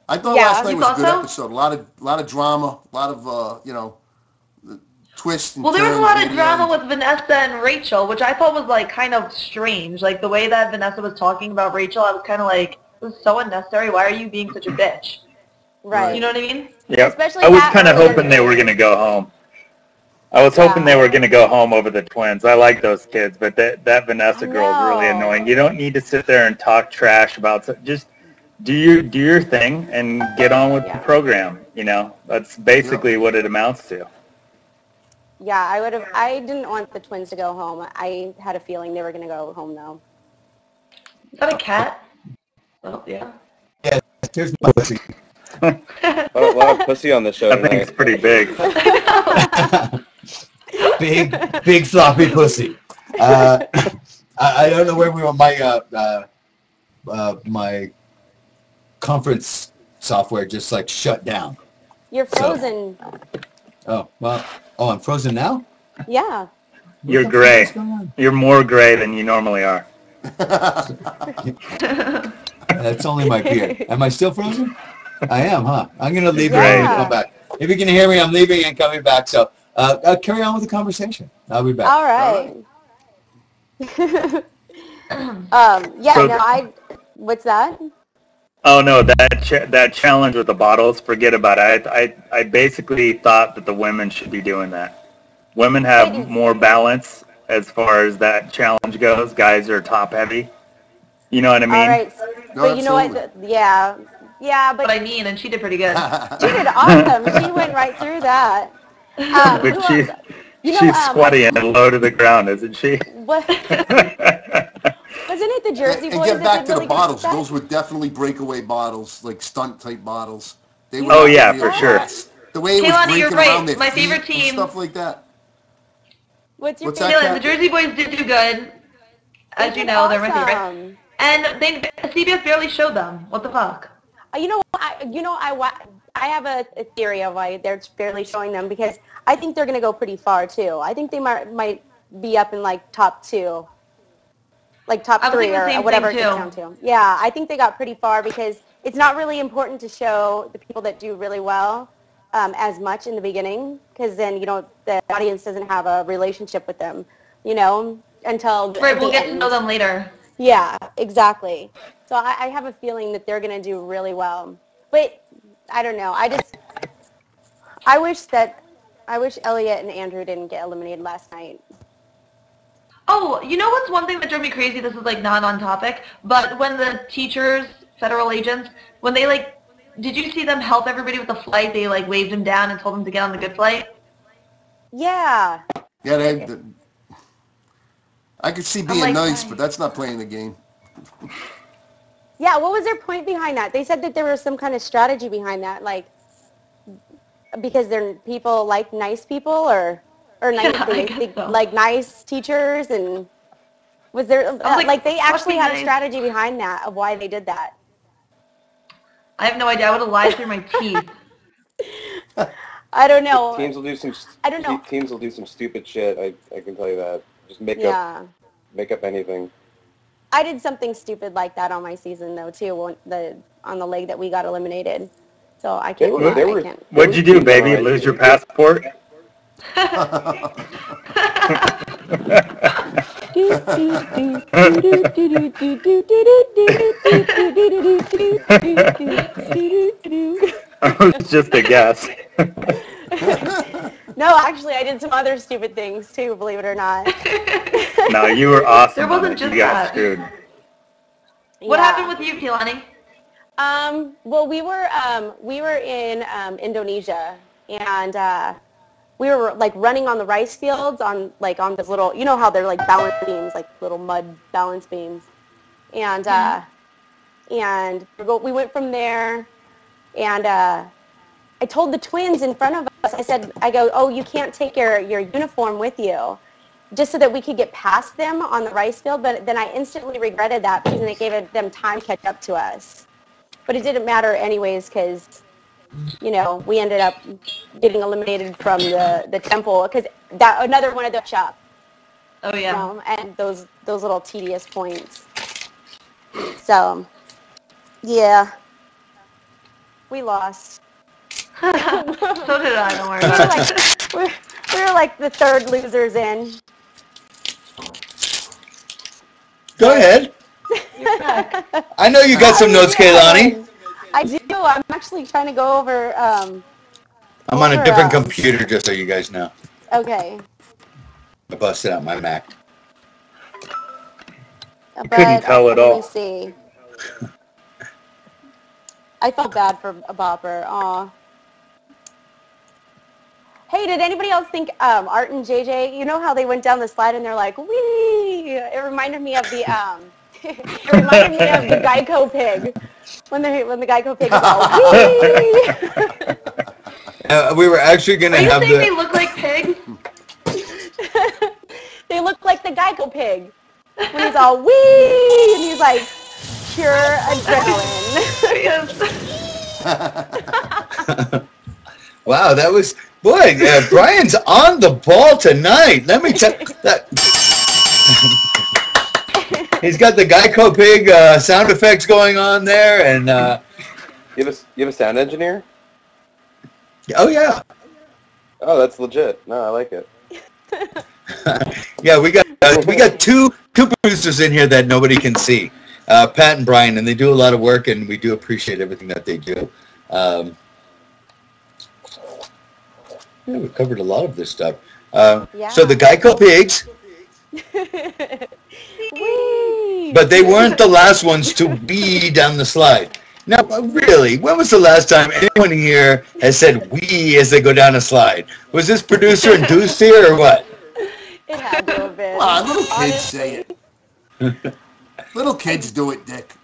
I thought
Yeah.
last night
You
was a
thought
good
so?
episode. A lot of drama, a lot of twists. And
Well, there was a
turns
lot
near
of
the
drama
end.
with Vanessa and Rachel, which I thought was like kind of strange. Like the way that Vanessa was talking about Rachel, I was kind of like, this is so unnecessary. Why are you being such a bitch?
Right.
You know what I mean?
Yeah,
Especially
I was
that
kind of
early in
hoping
the
they were
game.
going to go home. I was hoping they were going to go home over the twins. I like those kids, but that Vanessa girl's really
know.
annoying. You don't need to sit there and talk trash about just do your thing and get on with the program. You know, that's basically what it amounts to.
Yeah, I didn't want the twins to go home. I had a feeling they were going to go home, though.
Is that a cat? Oh, yeah.
Yeah, here's my pussy.
A lot of pussy on the show
That thing's
tonight.
pretty big.
Big floppy pussy. I don't know where we were. My conference software just like shut down.
You're frozen.
Oh well. Oh, I'm frozen now.
Yeah.
You're gray. You're more gray than you normally are.
That's only my beard. Am I still frozen? I am, huh? I'm gonna leave
Yeah.
and come back. If you can hear me, I'm leaving and coming back. So carry on with the conversation. I'll be back.
All right. Yeah,
So-
no, what's that?
Oh no, that challenge with the bottles, forget about it. I basically thought that the women should be doing that. Women have more balance as far as that challenge goes. Guys are top heavy. You know what I mean?
All right.
No,
But you know what?
absolutely.
Yeah. Yeah,
What
but
I mean, and she did pretty good.
she did awesome. She went right through that.
But
who
she,
else? You know,
she's sweaty and low to the ground, isn't she?
What, wasn't it the Jersey
And
Boys
get
that
back
did
to
really
the
good
bottles.
stuff?
Those were definitely breakaway bottles, like stunt type bottles. They were
Oh,
not
yeah,
real
for sure.
bottles. The way it was
Kaylani,
breaking
you're right.
around their
My
feet
favorite
and
team-
stuff like that.
What's your
What's
favorite?
that?
Kaylin, the Jersey Boys did do good. As
They
you
did
know, they're my favorite.
awesome.
And CBS barely showed them. What the fuck?
You know, I have a theory of why they're barely showing them, because I think they're going to go pretty far too. I think they might be up in like top 2, like top
I'm
3
thinking the
or
same
whatever it
thing,
gets
too.
down to. Yeah, I think they got pretty far because it's not really important to show the people that do really well as much in the beginning, because then the audience doesn't have a relationship with them, until
Right,
the
we'll get to
end.
know them later.
Yeah, exactly. So I have a feeling that they're going to do really well. But I don't know. I wish Elliot and Andrew didn't get eliminated last night.
Oh, you know what's one thing that drove me crazy? This is like not on topic, but when the teachers, federal agents, when they like did you see them help everybody with the flight? They like waved them down and told them to get on the good flight.
Yeah.
Yeah, I could see being
like,
nice, but that's not playing the game.
Yeah, what was their point behind that? They said that there was some kind of strategy behind that, like because they're people like nice people or nice,
Yeah, so.
like nice teachers, and was there like they actually had a strategy behind that of why they did that?
I have no idea. I would have lied through my teeth.
I don't know.
Teams will do some.
I don't know.
Teams will do some stupid shit. I can tell you that. Just make up anything.
I did something stupid like that on my season though too. On the leg that we got eliminated. So I can't.
What'd you do, baby? Lose your passport? It's just a guess.
No, actually, I did some other stupid things too. Believe it or not.
No, you were awesome.
There wasn't just
you got
that.
screwed.
What happened with you, Kehlani?
Well, we were in Indonesia, and we were like running on the rice fields on those little, you know how they're like balance beams, like little mud balance beams, and we went from there, and I told the twins in front of us, I go, oh, you can't take your uniform with you, just so that we could get past them on the rice field. But then I instantly regretted that because then it gave them time to catch up to us. But it didn't matter anyways because, you know, we ended up getting eliminated from the temple because that another one of the shop.
Oh yeah.
You know, and those little tedious points. So, yeah, we lost.
So did I. Don't worry about it.
We were like the third losers in.
Go ahead. I know you got some notes, Kehlani.
I do. I'm actually trying to go over.
I'm on a different computer, just so you guys know.
Okay.
I busted out my Mac.
Couldn't tell at all.
Let me see. I felt bad for a bopper. Aw. Hey, did anybody else think Art and JJ? You know how they went down the slide and they're like, "Wee!" It reminded me of the it reminded me of the Geico pig when the Geico pig was all, "Wee!"
We were actually gonna have
you think they look like pigs?
They look like the Geico pig when he's all "Wee!" and he's like pure adrenaline.
Wow, that was boy. Brian's on the ball tonight. Let me tell that. He's got the Geico pig sound effects going on there, and
you have a sound engineer?
Oh yeah.
Oh, that's legit. No, I like it.
Yeah, we got two producers in here that nobody can see, Pat and Brian, and they do a lot of work, and we do appreciate everything that they do. Yeah, we covered a lot of this stuff. So the Geico pigs, but they weren't the last ones to be down the slide. Now, really, when was the last time anyone here has said "we" as they go down a slide? Was this producer induced here or what?
It had to have been.
Little kids say it. Little kids do it, Dick.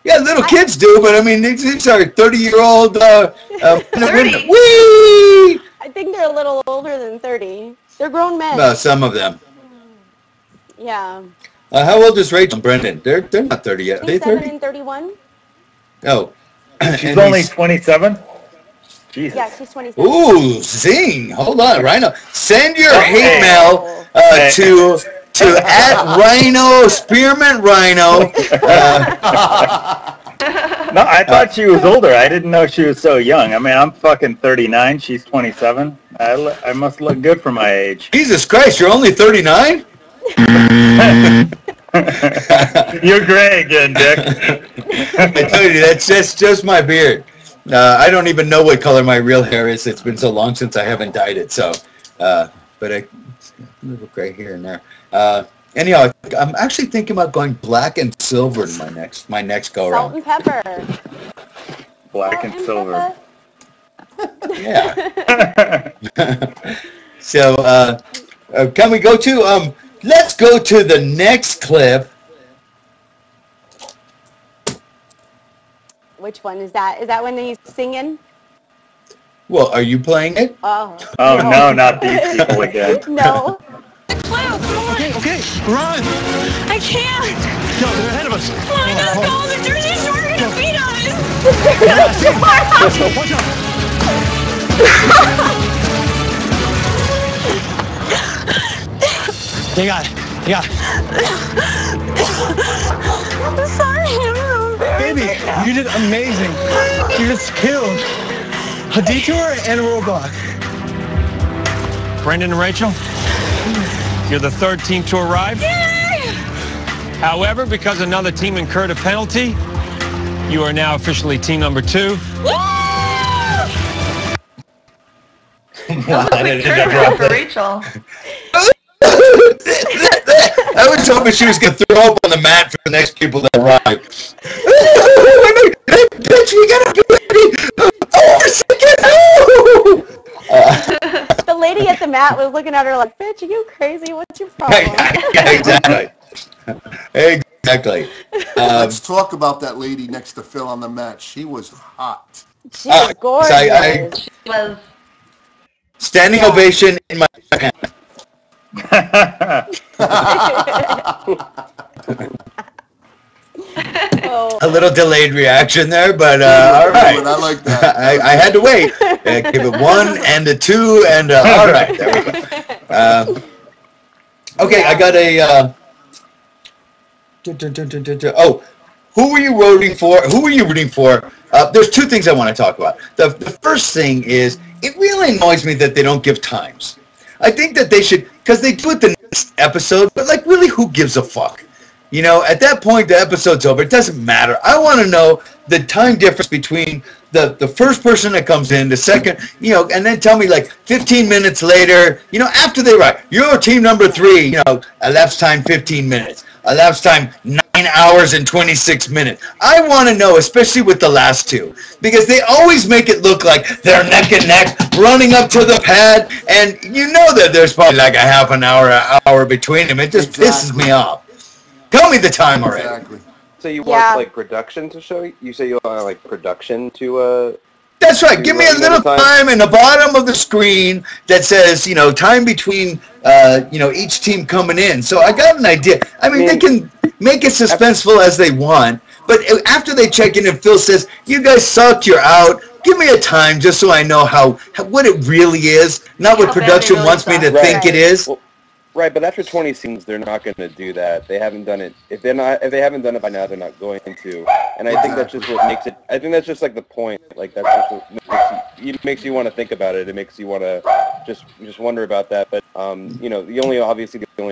Yeah, little kids do, but I mean, these are 30-year-old.
30.
Whee!
I think they're a little older than 30. They're grown men.
Well, some of them.
Yeah.
How old is Rachel and Brendan? They're not 30 yet. Are they
27
30?
and 31.
Oh.
She's only 27? Jesus.
Yeah, she's 27.
Ooh, zing. Hold on, Rhino. Send your hate mail to @Rhino Spearmint Rhino.
No, I thought she was older. I didn't know she was so young. I mean, I'm fucking 39. She's 27. I must look good for my age.
Jesus Christ, you're only 39?
You're gray again, Dick.
I tell you, that's just my beard. I don't even know what color my real hair is. It's been so long since I haven't dyed it. So, but I little gray here and there. Anyhow, I'm actually thinking about going black and silver in my next go
Salt
around.
and pepper.
Black and silver.
Yeah. So, can we go to, let's go to the next clip.
Which one is that? Is that when he's singing?
Well, are you playing it?
Oh no, not these people again.
No.
Okay, run!
I can't.
Yo, they're ahead of us.
Come on, let's go. The Jersey Shore are gonna beat us.
Yeah, I see him. Watch out. You got it. You got it.
I'm sorry. I'm so embarrassed.
Baby, you did amazing. You just killed a detour and a roadblock.
Brendan and Rachel, you're the third team to arrive.
Yay!
However, because another team incurred a penalty, you are now officially team number 2.
Woo!
Wow, I didn't interrupt
For
that.
Rachel.
I was hoping she was going to throw up on the mat for the next people that arrive. Hey, bitch, we got to be ready. Oh, second.
The lady at the mat was looking at her like, bitch, are you crazy? What's your problem?
Yeah, exactly. Exactly.
Let's talk about that lady next to Phil on the mat. She was hot.
She was gorgeous.
She was.
Standing ovation in my hand.
Oh.
A little delayed reaction there, but all right.
I like that.
I had to wait. Give it 1 and a 2 and all right. There we go. Okay, I got a. Oh, who were you rooting for? Who were you rooting for? There's 2 things I want to talk about. The first thing is, it really annoys me that they don't give times. I think that they should, because they do it the next episode, but like really, who gives a fuck? You know, at that point, the episode's over. It doesn't matter. I want to know the time difference between the first person that comes in, the second, you know, and then tell me like 15 minutes later, you know, after they write, you're team number 3, you know, elapsed time 15 minutes, elapsed time 9 hours and 26 minutes. I want to know, especially with the last 2, because they always make it look like they're neck and neck, running up to the pad, and you know that there's probably like a half an hour between them. It just pisses me off. Tell me the time already.
Exactly.
So you want like production to show you? You say you want like production to
That's right. Give me a little time in the bottom of the screen that says, you know, time between, you know, each team coming in. So I got an idea. I mean, they can make it suspenseful as they want, but after they check in and Phil says, you guys suck, you're out, give me a time just so I know how what it really is, not what production wants me to think it is.
Well, right, but after 20 scenes, they're not going to do that. They haven't done it. If they haven't done it by now, they're not going to. And I think that's just what makes it. I think that's just like the point. Like that's just what makes you want to think about it. It makes you want to just wonder about that. But you know, the only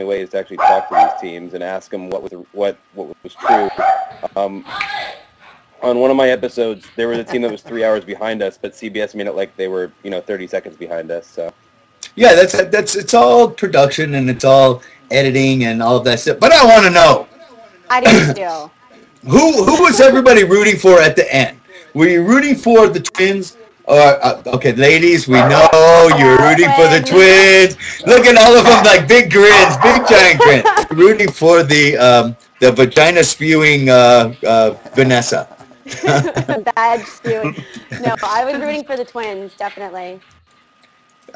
way is to actually talk to these teams and ask them what was true. On one of my episodes, there was a team that was 3 hours behind us, but CBS made it like they were, you know, 30 seconds behind us. So.
Yeah, that's it's all production and it's all editing and all of that stuff. But I want to know.
I do still.
Who was everybody rooting for at the end? Were you rooting for the twins? Or okay, ladies, we know you're rooting for the twins. Look at all of them like big grins, big giant grins. Rooting for the vagina spewing Vanessa.
Bad spewing. No, I was rooting for the twins, definitely.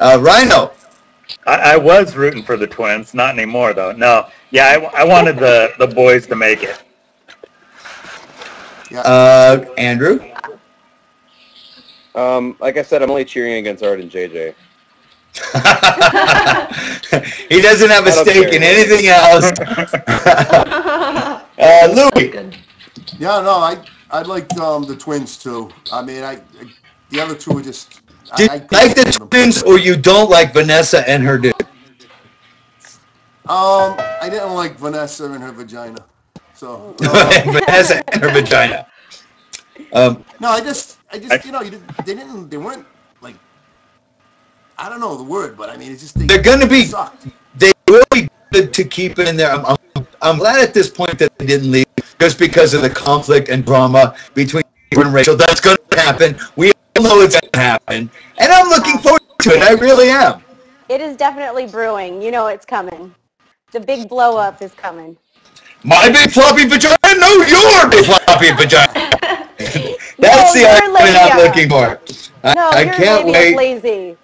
Rhino.
I was rooting for the twins, not anymore though. No, yeah, I wanted the boys to make it.
Andrew.
Like I said, I'm only cheering against Art and JJ.
He doesn't have a stake in anything else. Louis.
Yeah, no, I liked the twins too. I mean, the other two were just.
Do you like the twins, or you don't like Vanessa and her dude?
I didn't like Vanessa and her vagina. So
Vanessa and her vagina.
No, I just, you know, they weren't like, I don't know the word, but I mean, it's just
they're going to be.
Sucked.
They will be good to keep in there. I'm glad at this point that they didn't leave, just because of the conflict and drama between and Rachel. That's going to happen. We all know it's going to happen. And I'm looking forward to it. I really am.
It is definitely brewing. You know it's coming. The big blow up is coming.
My big floppy vagina? No, your big floppy vagina. That's the argument I'm looking for.
No,
I can't wait.
Lazy.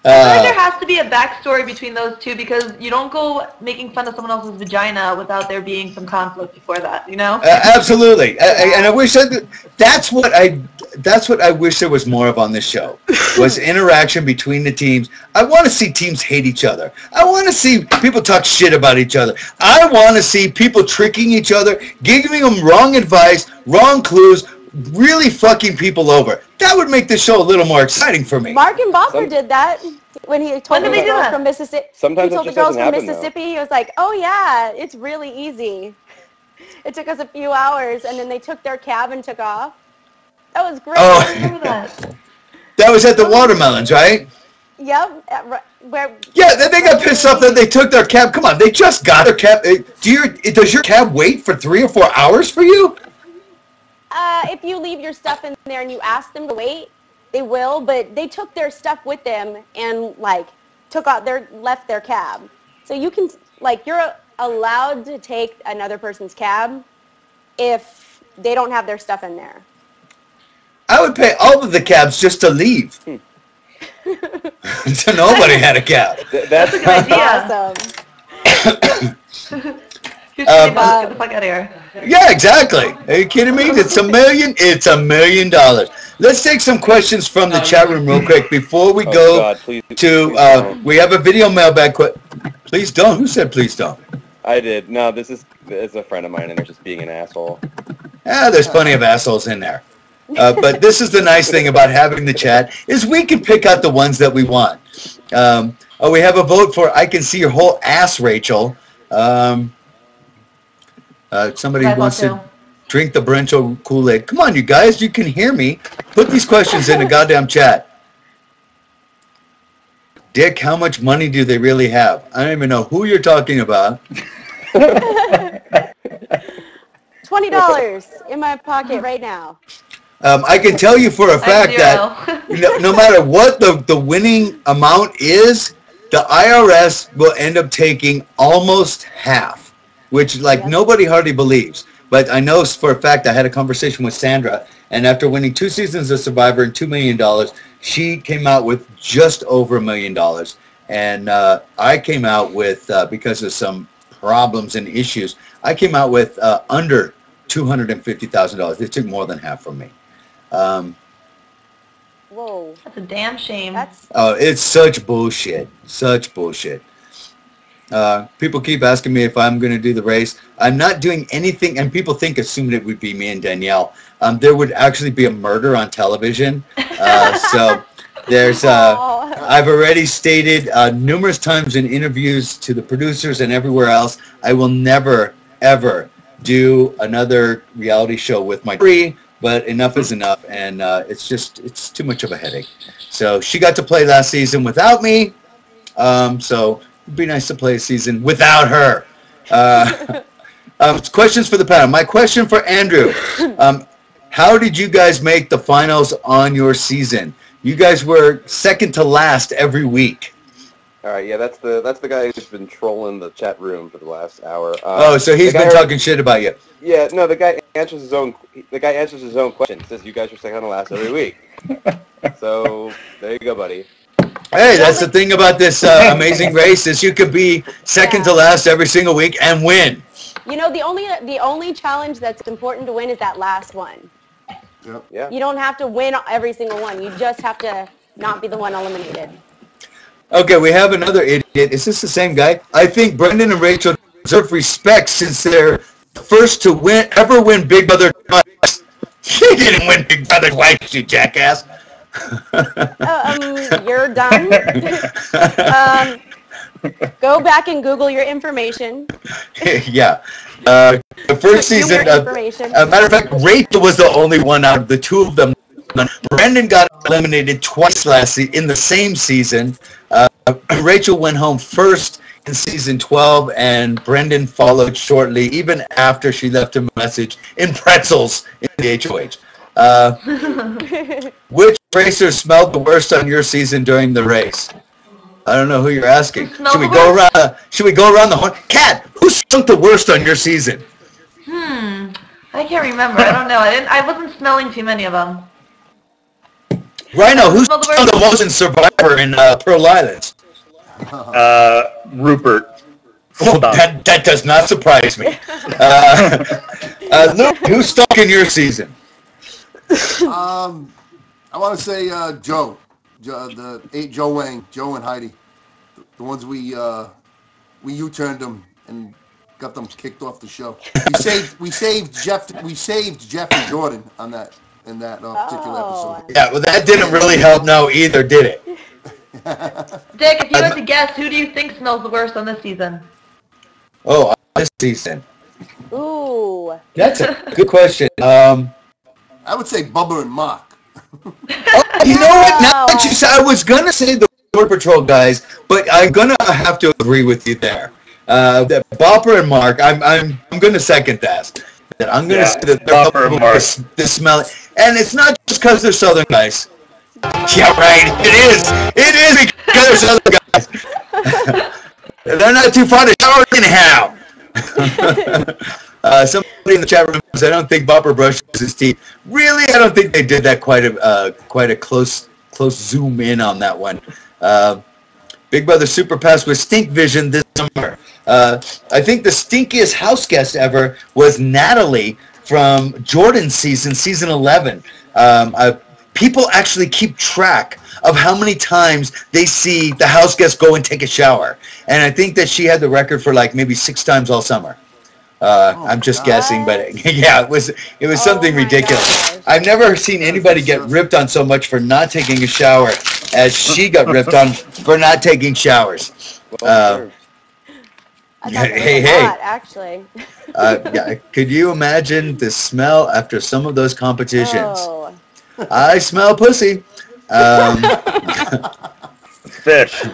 I feel like there has to be a backstory between those two because you don't go making fun of someone else's vagina without there being some conflict before that, you know?
Absolutely, and I wish that's what I wish there was more of on this show was interaction between the teams. I want to see teams hate each other. I want to see people talk shit about each other. I want to see people tricking each other, giving them wrong advice, wrong clues, really fucking people over. That would make the show a little more exciting for me.
Mark and Bopper did that when he told the girls from Mississippi.
Sometimes
he told the girls from Mississippi, he was like, "Oh yeah, it's really easy. It took us a few hours," and then they took their cab and took off. That was great.
Oh.
I remember that.
That was at the Watermelons, right?
Yep.
Yeah, they got pissed off that they took their cab. Come on, they just got their cab. Does your cab wait for 3 or 4 hours for you?
If you leave your stuff in there and you ask them to wait, they will. But they took their stuff with them and left their cab. So you can you're allowed to take another person's cab if they don't have their stuff in there.
I would pay all of the cabs just to leave. So nobody had a cab.
That's a good idea.
Awesome.
Get the fuck out of here.
Yeah, exactly. Are you kidding me? It's $1 million. It's $1 million. Let's take some questions from the chat room real quick before we go to. We have a video mailbag. Please don't. Who said please don't?
I did. No, it's a friend of mine, and they're just being an asshole.
There's plenty of assholes in there. But this is the nice thing about having the chat is we can pick out the ones that we want. We have a vote for I can see your whole ass, Rachel. Somebody wants to drink the Brencho Kool-Aid. Come on, you guys. You can hear me. Put these questions in the goddamn chat. Dick, how much money do they really have? I don't even know who you're talking about.
$20 in my pocket right now.
I can tell you for a fact that no matter what the winning amount is, the IRS will end up taking almost half, which nobody hardly believes. But I know for a fact I had a conversation with Sandra, and after winning 2 seasons of Survivor and $2 million, she came out with just over $1 million. And I came out with, because of some problems and issues, I came out with under $250,000. They took more than half from me.
Whoa.
That's a damn shame.
It's such bullshit. Such bullshit. People keep asking me if I'm going to do the race. I'm not doing anything, and people assume it would be me and Danielle. There would actually be a murder on television. So there's, I've already stated numerous times in interviews to the producers and everywhere else, I will never, ever do another reality show with my tree, but enough is enough, and it's too much of a headache. So she got to play last season without me, so it'd be nice to play a season without her. Questions for the panel. My question for Andrew, how did you guys make the finals on your season? You guys were second to last every week.
All right, yeah, that's the guy who's been trolling the chat room for the last hour.
So he's been talking shit about you.
Yeah, no, the guy answers his own question. He says you guys are second to last every week. So there you go, buddy.
Hey, that's the thing about this amazing race is you could be second to last every single week and win.
You know, the only challenge that's important to win is that last one.
Yep.
Yeah.
You don't have to win every single one. You just have to not be the one eliminated.
Okay, we have another idiot. Is this the same guy? I think Brendan and Rachel deserve respect since they're the first to ever win Big Brother twice. She didn't win Big Brother twice, you jackass.
You're done. Go back and Google your information.
Yeah. The first season, matter of fact, Rachel was the only one out of the two of them. Brendan got eliminated twice in the same season. Rachel went home first in season 12, and Brendan followed shortly, even after she left him a message in pretzels in the HOH. Which racer smelled the worst on your season during the race? I don't know who you're asking. Should we go around? Should we go around the horn? Kat, who stunk the worst on your season?
I can't remember. I don't know. I wasn't smelling too many of them.
Rhino, who stunk the most in Survivor in Pearl Islands?
Rupert.
Oh, that does not surprise me. Luke, who stunk in your season?
I want to say Joe Wang, Joe and Heidi, the ones we U-turned them and got them kicked off the show. We saved Jeff and Jordan on that particular episode.
Yeah, well, that didn't really help, no, either, did it?
Dick, if you had to guess, who do you think smells the worst on this season?
Oh, this season.
Ooh.
That's a good question.
I would say Bubba and Mark.
You know what? Now that you said, I was gonna say the Border Patrol guys, but I'm gonna have to agree with you there. That Bopper and Mark, I'm gonna second that. I'm gonna say that they're
Bopper and Mark.
The smell, and it's not just because they're Southern guys. Yeah, right. It is because they're Southern guys. They're not too fond of shower anyhow. Somebody in the chat room says, I don't think Bopper brushes his teeth. Really, I don't think they did that quite a close zoom in on that one. Big Brother Super Pass with Stink Vision this summer. I think the stinkiest house guest ever was Natalie from Jordan's season 11. People actually keep track of how many times they see the house guest go and take a shower. And I think that she had the record for like maybe 6 times all summer. I'm just guessing, but yeah, it was something ridiculous. Gosh. I've never seen anybody get ripped on so much for not taking a shower as she got ripped on for not taking showers. Hey,
actually.
Yeah, could you imagine the smell after some of those competitions? Oh. I smell pussy.
Fish.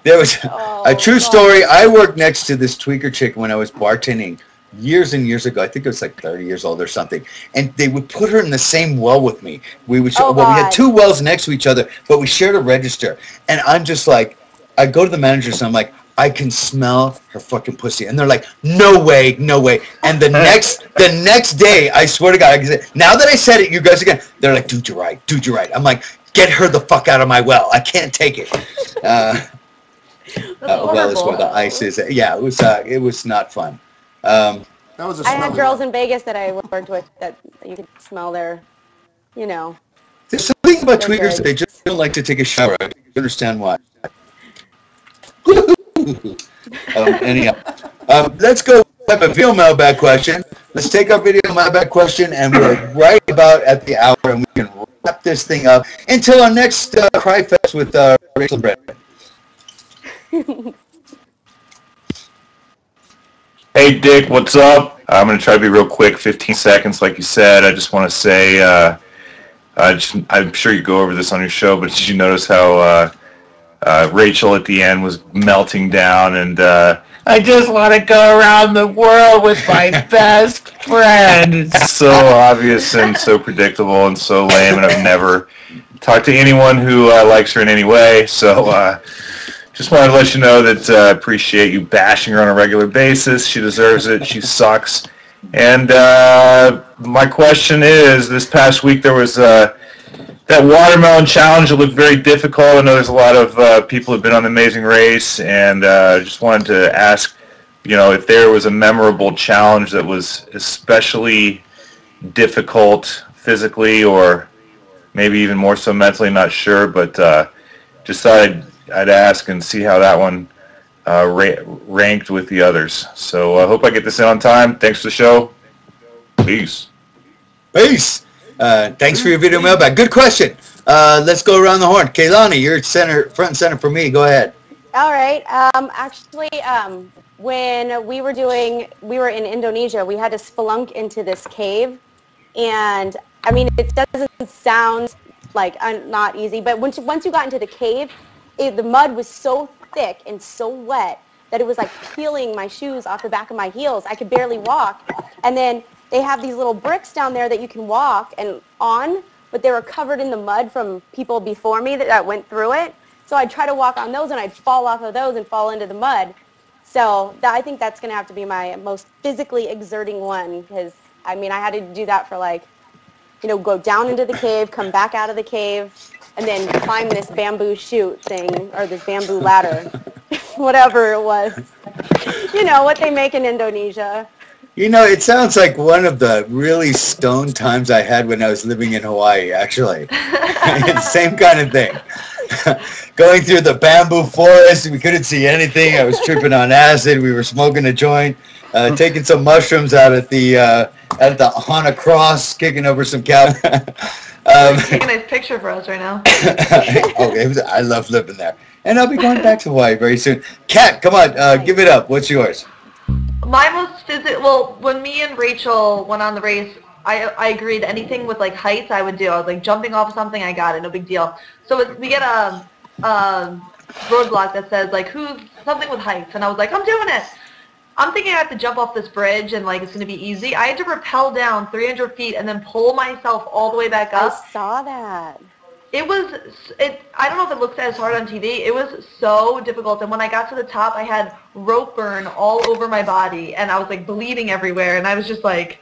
There was a true story. I worked next to this tweaker chick when I was bartending years and years ago. I think it was like 30 years old or something. And they would put her in the same well with me. We would we had 2 wells next to each other, but we shared a register. And I'm just like, I go to the managers and I'm like, I can smell her fucking pussy. And they're like, no way, no way. And the next day, I swear to God, now that I said it, you guys again, they're like, dude, you're right. I'm like, get her the fuck out of my well. I can't take it. Well is where the ice is. Yeah, it was not fun.
That was
I had girls in Vegas that I worked with that you could smell their,
There's something about tweakers that they just don't like to take a shower. I don't understand why. Anyhow, let's go have a video mailbag question. Let's take our video mailbag question, and we're right about at the hour, and we can wrap this thing up until our next Cry Fest with Rachel and Brett.
Hey Dick, what's up? I'm going to try to be real quick, 15 seconds like you said. I just want to say, I'm sure you go over this on your show, but did you notice how Rachel at the end was melting down and I just want to go around the world with my best friend. It's so obvious and so predictable and so lame, and I've never talked to anyone who likes her in any way, so just wanted to let you know that I appreciate you bashing her on a regular basis. She deserves it. She sucks. And my question is, this past week there was that watermelon challenge that looked very difficult. I know there's a lot of people who've been on The Amazing Race, and just wanted to ask, if there was a memorable challenge that was especially difficult physically or maybe even more so mentally, not sure, but just thought I'd ask and see how that one ranked with the others. So I hope I get this in on time. Thanks for the show. Peace.
Peace. Thanks for your video mailbag. Good question. Let's go around the horn. Kaylani, you're front and center for me. Go ahead.
All right. Actually, when we were in Indonesia, we had to spelunk into this cave. And, I mean, it doesn't sound like not easy, but once you got into the cave, the mud was so thick and so wet that it was like peeling my shoes off the back of my heels. I could barely walk. And then they have these little bricks down there that you can walk and on, but they were covered in the mud from people before me that went through it. So I'd try to walk on those, and I'd fall off of those and fall into the mud. So I think that's going to have to be my most physically exerting one, because, I mean, I had to do that for, like, you know, go down into the cave, come back out of the cave, and then climb this bamboo chute thing, or this bamboo ladder, whatever it was. You know, what they make in Indonesia.
You know, it sounds like one of the really stoned times I had when I was living in Hawaii, actually. It's the same kind of thing. Going through the bamboo forest, we couldn't see anything. I was tripping on acid. We were smoking a joint, taking some mushrooms out at the Hana Cross, kicking over some cow.
Take a nice picture for us right now.
Okay, I love living there. And I'll be going back to Hawaii very soon. Kat, come on, give it up. What's yours?
My most well, when me and Rachel went on the race, I agreed anything with like heights I would do. I was like jumping off of something, I got it, no big deal. So we get a roadblock that says like who's something with heights, and I was like, I'm doing it. I'm thinking I have to jump off this bridge and like it's going to be easy. I had to rappel down 300 feet and then pull myself all the way back up.
I saw that.
I don't know if it looks as hard on TV. It was so difficult. And when I got to the top, I had rope burn all over my body, and I was like bleeding everywhere. And I was just like,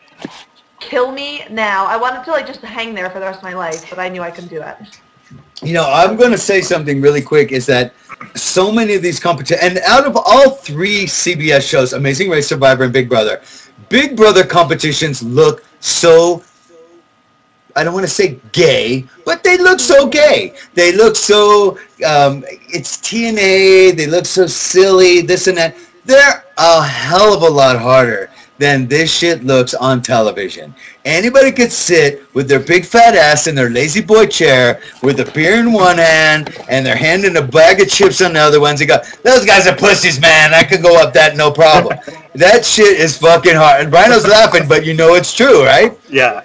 kill me now. I wanted to like just hang there for the rest of my life, but I knew I couldn't do it.
You know, I'm going to say something really quick, is that so many of these competitions, and out of all three CBS shows, Amazing Race, Survivor, and Big Brother competitions look so, I don't want to say gay, but they look so gay. They look so, it's TNA, they look so silly, this and that. They're a hell of a lot harder than this shit looks on television. Anybody could sit with their big fat ass in their lazy boy chair with a beer in one hand and their hand in a bag of chips on the other ones and go, those guys are pussies, man. I could go up that, no problem. That shit is fucking hard. And Rhino's laughing, but you know it's true, right?
Yeah.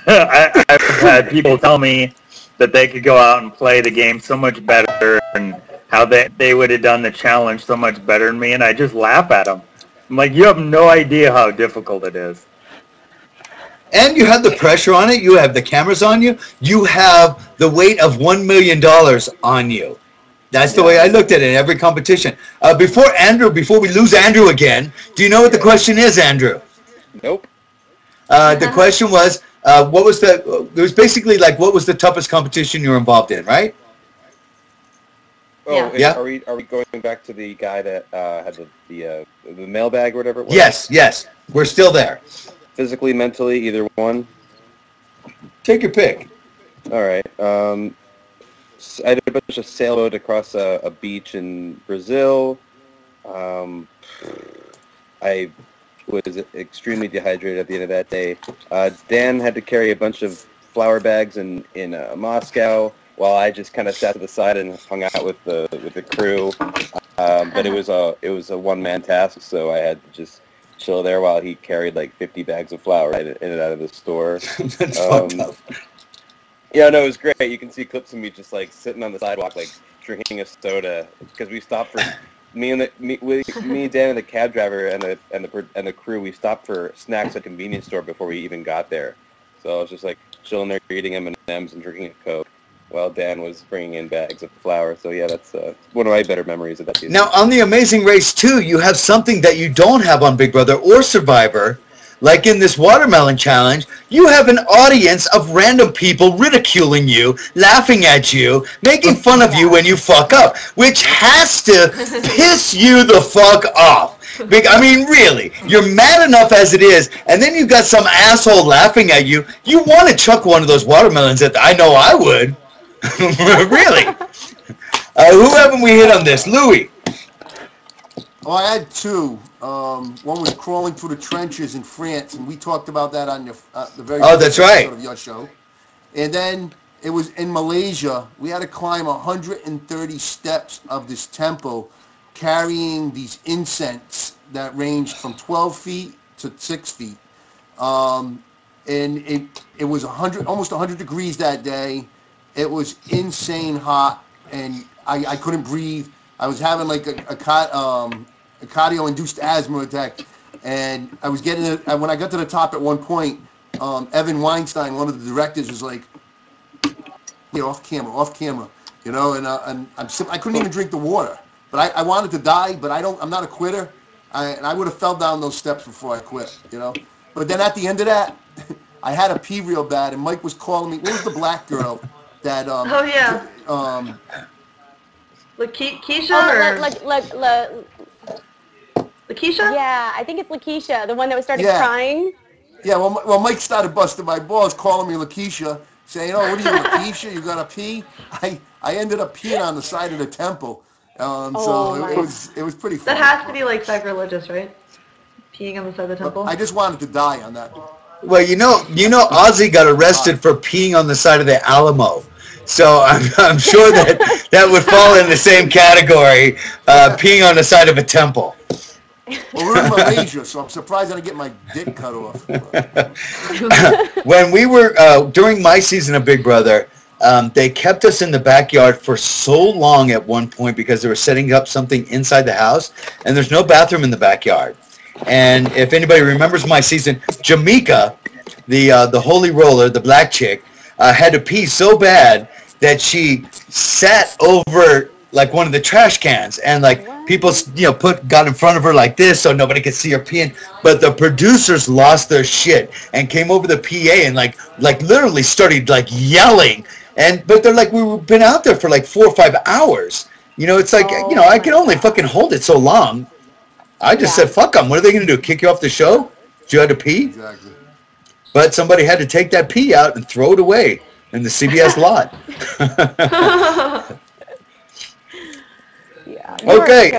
I've had people tell me that they could go out and play the game so much better and how they would have done the challenge so much better than me, and I just laugh at them. I'm like, you have no idea how difficult it is.
And you have the pressure on it. You have the cameras on you. You have the weight of $1 million on you. That's the way I looked at it in every competition. Before we lose Andrew again, do you know what the question is, Andrew?
Nope.
The question was, it was basically like, what was the toughest competition you were involved in, right?
Oh,
yeah.
Are we going back to the guy that had the mailbag or whatever it was?
Yes. We're still there.
Physically, mentally, either one?
Take your pick.
All right. I did a bunch of sailboat across a beach in Brazil. I was extremely dehydrated at the end of that day. Dan had to carry a bunch of flour bags in Moscow, while I just kind of sat to the side and hung out with the crew. But it was a one-man task, so I had to just chill there while he carried like 50 bags of flour in and out of the store.
That's fucked up.
Yeah, no, it was great. You can see clips of me just like sitting on the sidewalk, like drinking a soda, because we stopped for me, Dan, and the cab driver and the crew. We stopped for snacks at a convenience store before we even got there. So I was just like chilling there, eating M&Ms and drinking a Coke, while Dan was bringing in bags of flour. So yeah, that's one of my better memories of that season.
Now, on the Amazing Race 2, you have something that you don't have on Big Brother or Survivor. Like in this watermelon challenge, you have an audience of random people ridiculing you, laughing at you, making fun of you when you fuck up, which has to piss you the fuck off. I mean, really, you're mad enough as it is, and then you've got some asshole laughing at you. You want to chuck one of those watermelons at I know I would. Really? Who haven't we hit on this? Louis?
Oh, I had two. One was crawling through the trenches in France, and we talked about that on the very
that's right.
episode of your show. And then it was in Malaysia. We had to climb 130 steps of this temple, carrying these incense that ranged from 12 feet to 6 feet. And it was almost 100 degrees that day. It was insane hot, and I couldn't breathe. I was having like cardio-induced asthma attack. And I was getting it, when I got to the top at one point, Evan Weinstein, one of the directors, was like, "Hey, off camera," you know. And I couldn't even drink the water, but I wanted to die. But I'm not a quitter. And I would have fell down those steps before I quit, you know. But then at the end of that, I had to pee real bad, and Mike was calling me. What was the black girl that?
Oh yeah. Keisha Lakeisha?
Yeah, I think it's Lakeisha, the one that started crying.
Yeah, well, Mike started busting my balls, calling me Lakeisha, saying, "Oh, what are you, Lakeisha? You got to pee?" I ended up peeing on the side of the temple, so it was pretty fun.
That has to be like sacrilegious, right? Peeing on the side of the temple.
I just wanted to die on that.
Well, you know, Ozzy got arrested for peeing on the side of the Alamo. So I'm sure that would fall in the same category, peeing on the side of a temple.
Well, we're in Malaysia, so I'm surprised I didn't get my dick cut off.
When we were, during my season of Big Brother, they kept us in the backyard for so long at one point because they were setting up something inside the house, and there's no bathroom in the backyard. And if anybody remembers my season, Jamaica, the holy roller, the black chick, had to pee so bad that she sat over like one of the trash cans, and like people, got in front of her like this so nobody could see her peeing. But the producers lost their shit and came over the PA and like literally started like yelling. But they're like, we've been out there for like 4 or 5 hours. You know, it's like, I can only fucking hold it so long. I just said, fuck them. What are they going to do? Kick you off the show? You had to pee?
Exactly.
But somebody had to take that pee out and throw it away in the CBS lot. Okay.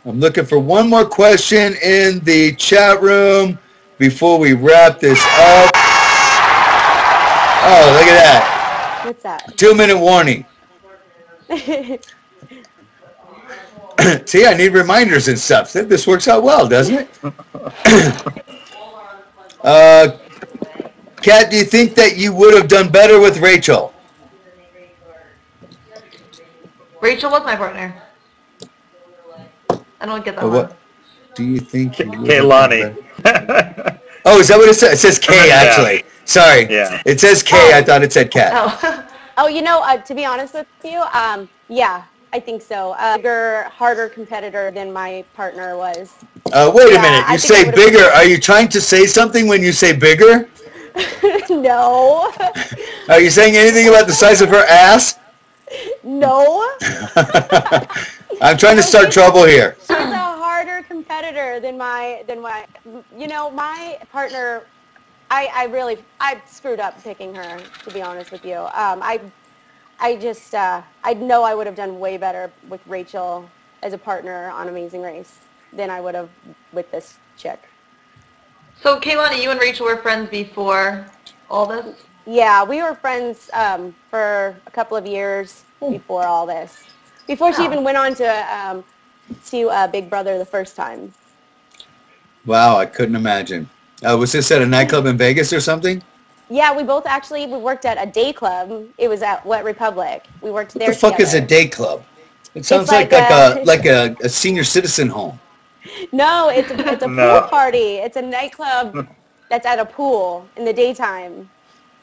I'm looking for one more question in the chat room before we wrap this up. Oh, look at that.
What's that?
2-minute warning. See, I need reminders and stuff. This works out well, doesn't it? Kat, do you think that you would have done better with Rachel?
Rachel was my partner. I don't get that one.
What do you think?
Kaylani.
Oh, is that what it says? It says K, actually. Sorry. Yeah. It says K. I thought it said Kat.
Oh, to be honest with you, yeah, I think so. Bigger, harder competitor than my partner was.
Wait a minute. You say bigger. Are you trying to say something when you say bigger?
No.
Are you saying anything about the size of her ass?
No.
I'm trying to start trouble here.
She's a harder competitor than my my partner. I screwed up picking her, to be honest with you. I know I would have done way better with Rachel as a partner on Amazing Race than I would have with this chick.
So, Kaylani, you and Rachel were friends before all this?
Yeah, we were friends for a couple of years before all this. Before she even went on to Big Brother the first time.
Wow, I couldn't imagine. Was this at a nightclub in Vegas or something?
Yeah, we both we worked at a day club. It was at Wet Republic. We worked there
together. What the fuck is a day club? It sounds like a senior citizen home.
No, it's a pool party. It's a nightclub that's at a pool in the daytime.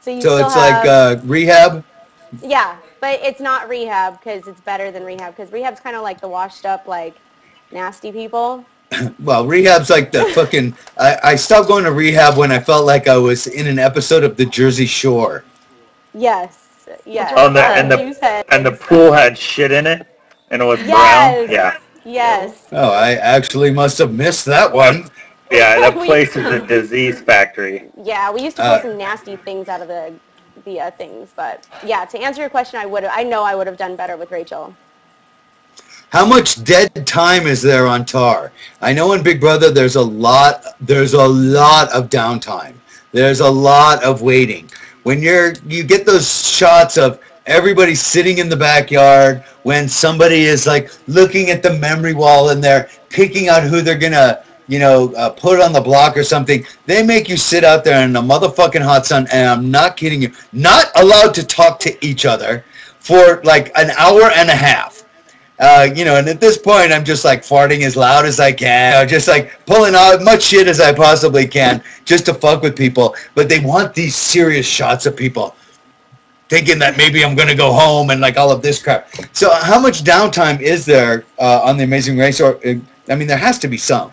So it's
like rehab?
Yeah, but it's not rehab because it's better than rehab because rehab's kind of like the washed up, like, nasty people.
Well, rehab's like the fucking... I stopped going to rehab when I felt like I was in an episode of The Jersey Shore.
Yes, yes.
Oh, and the pool had shit in it, and it was brown? Yeah.
Yes.
Oh, I actually must have missed that one.
Yeah, that place is a disease factory.
Yeah, we used to pull some nasty things out of the things, but yeah, to answer your question, I know I would have done better with Rachel.
How much dead time is there on Tar? I know in Big Brother there's a lot of downtime. There's a lot of waiting. When you get those shots of everybody sitting in the backyard, when somebody is like looking at the memory wall and they're picking out who they're gonna put on the block or something, they make you sit out there in the motherfucking hot sun, and I'm not kidding you, not allowed to talk to each other for like an hour and a half. You know, and at this point, I'm just like farting as loud as I can, you know, just like pulling out as much shit as I possibly can just to fuck with people. But they want these serious shots of people thinking that maybe I'm going to go home and like all of this crap. So how much downtime is there on The Amazing Race? Or, I mean, there has to be some.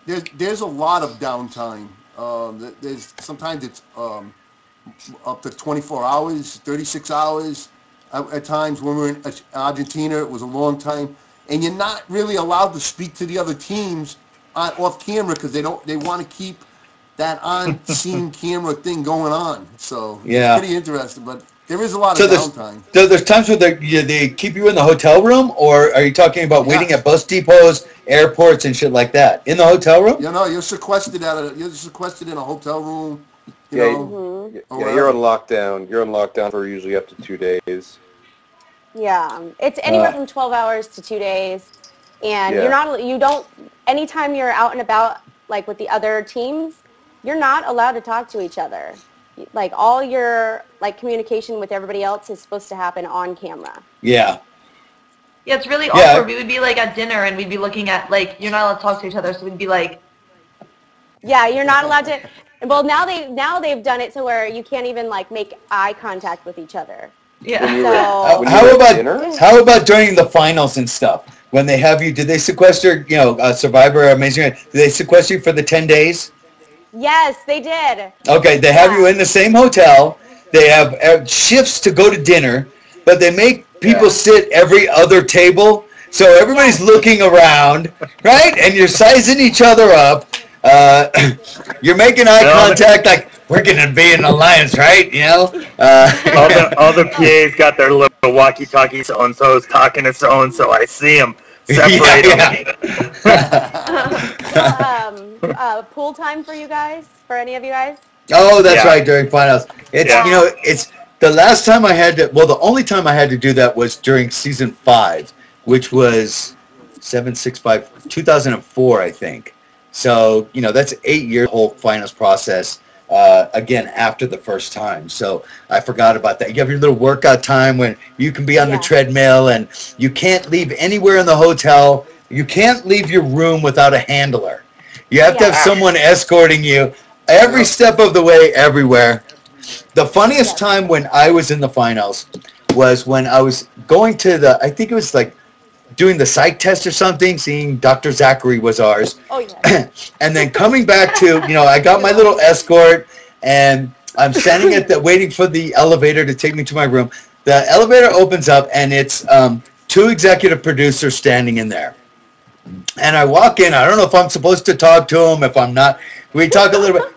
There's a lot of downtime. There's sometimes it's up to 24 hours, 36 hours. At times when we were in Argentina, it was a long time, and you're not really allowed to speak to the other teams off camera because they want to keep that on-scene camera thing going on. So
yeah,
it's pretty interesting, but there is a lot of downtime.
So there's times where they keep you in the hotel room, or are you talking about waiting at bus depots, airports, and shit like that in the hotel room?
You know, you're sequestered in a hotel room.
You're on lockdown. You're on lockdown for usually up to 2 days.
Yeah, it's anywhere from 12 hours to 2 days, and anytime you're out and about, like with the other teams, you're not allowed to talk to each other. Like all your communication with everybody else is supposed to happen on camera.
Yeah.
Yeah, it's really awkward. We would be like at dinner and we'd be looking at you're not allowed to talk to each other, so we'd be like.
Yeah, you're not allowed to. Well, now they've done it to where you can't even make eye contact with each other.
Yeah.
So
how about during the finals and stuff? When they have you, did they sequester? Survivor, Amazing Race, did they sequester you for the 10 days?
Yes, they did.
Okay, they have you in the same hotel. They have shifts to go to dinner, but they make people sit every other table, so everybody's looking around, right? And you're sizing each other up. You're making eye contact, like we're gonna be in alliance, right? You know.
All the PAs got their little walkie-talkie. So and so's talking to so and so. I see them. Separate them.
Pool time for you guys? For any of you guys?
Oh, that's right. During finals, it's the last time I had to. Well, the only time I had to do that was during season 5, which was 2004, I think. So, that's 8 year whole finals process, again, after the first time. So I forgot about that. You have your little workout time when you can be on the treadmill and you can't leave anywhere in the hotel. You can't leave your room without a handler. You have to have someone escorting you every step of the way, everywhere. The funniest time when I was in the finals was when I was going to I think it was doing the psych test or something, seeing Dr. Zachary was ours. Oh, yeah. And then coming back to, I got my little escort, and I'm standing waiting for the elevator to take me to my room. The elevator opens up, and it's 2 executive producers standing in there. And I walk in. I don't know if I'm supposed to talk to them, if I'm not. We talk a little bit.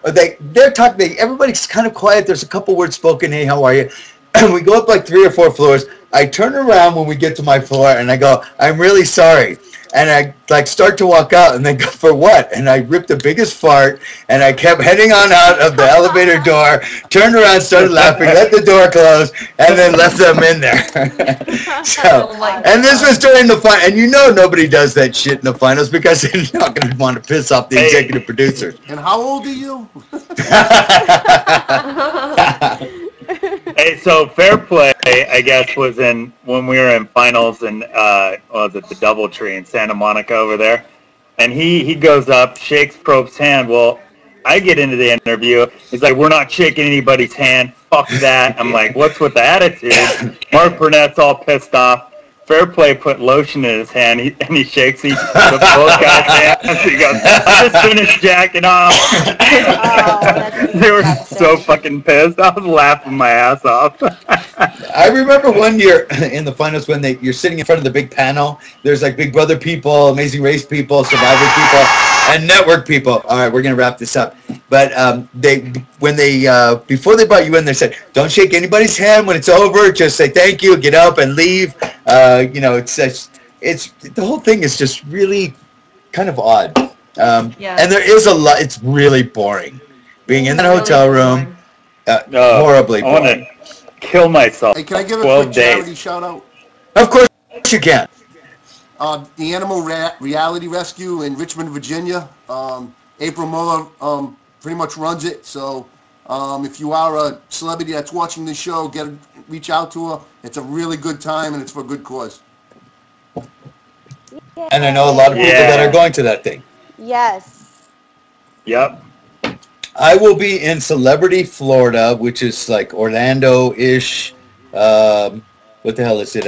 They're talking. Everybody's kind of quiet. There's a couple words spoken. Hey, how are you? And we go up 3 or 4 floors. I turn around when we get to my floor, and I go, I'm really sorry. And I start to walk out, and they go, for what? And I ripped the biggest fart, and I kept heading on out of the elevator door, turned around, started laughing, let the door close, and then left them in there. And this was during the final, and nobody does that shit in the finals because they're not going to want to piss off the executive producers.
And how old are you?
Hey, so Fair Play, I guess, was when we were in finals in, was it the DoubleTree in Santa Monica over there? And he goes up, shakes Probst's hand. Well, I get into the interview. He's like, we're not shaking anybody's hand. Fuck that. I'm like, what's with the attitude? Mark Burnett's all pissed off. Fair Play put lotion in his hand, and he shakes both guys' hands. He goes, I just finished jacking off. They were so fucking pissed. I was laughing my ass off.
I remember one year in the finals when you're sitting in front of the big panel. There's Big Brother people, Amazing Race people, Survivor people, and network people. All right, we're going to wrap this up. But before they brought you in, they said, don't shake anybody's hand when it's over. Just say thank you, get up, and leave. It's the whole thing is just really kind of odd. And there is a lot. It's really boring. Being in that hotel room, horribly boring.
I want to kill myself.
Hey, can I give a quick charity shout out?
Of course you can.
The Animal Reality Rescue in Richmond, Virginia. April Muller pretty much runs it. So if you are a celebrity that's watching this show, reach out to her. It's a really good time, and it's for a good cause.
And I know a lot of people that are going to that thing.
Yes.
Yep.
I will be in Celebrity, Florida, which is like Orlando-ish. What the hell is it?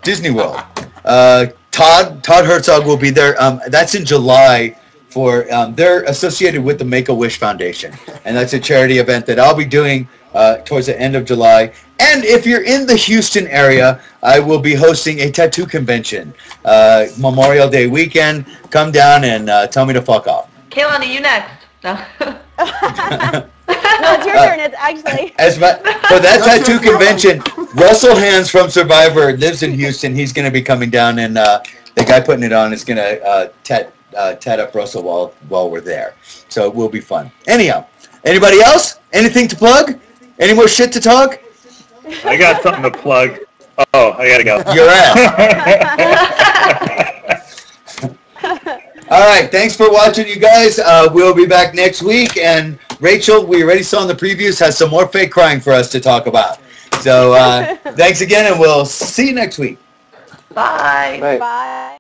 Disney World. Todd Herzog will be there. That's in July. They're associated with the Make-A-Wish Foundation, and that's a charity event that I'll be doing towards the end of July. And if you're in the Houston area, I will be hosting a tattoo convention Memorial Day weekend. Come down and tell me to fuck off.
Kaylani, you next. No.
No, it's your turn. It's actually.
For that tattoo convention, Russell Hands from Survivor lives in Houston. He's going to be coming down, and the guy putting it on is going to tat up Russell while we're there. So it will be fun. Anyhow, anybody else? Anything to plug? Any more shit to talk?
I got something to plug. Oh, I gotta go.
Your ass. All right, thanks for watching, you guys. We'll be back next week. And Rachel, we already saw in the previews, has some more fake crying for us to talk about. So thanks again, and we'll see you next week.
Bye.
Bye.
Bye.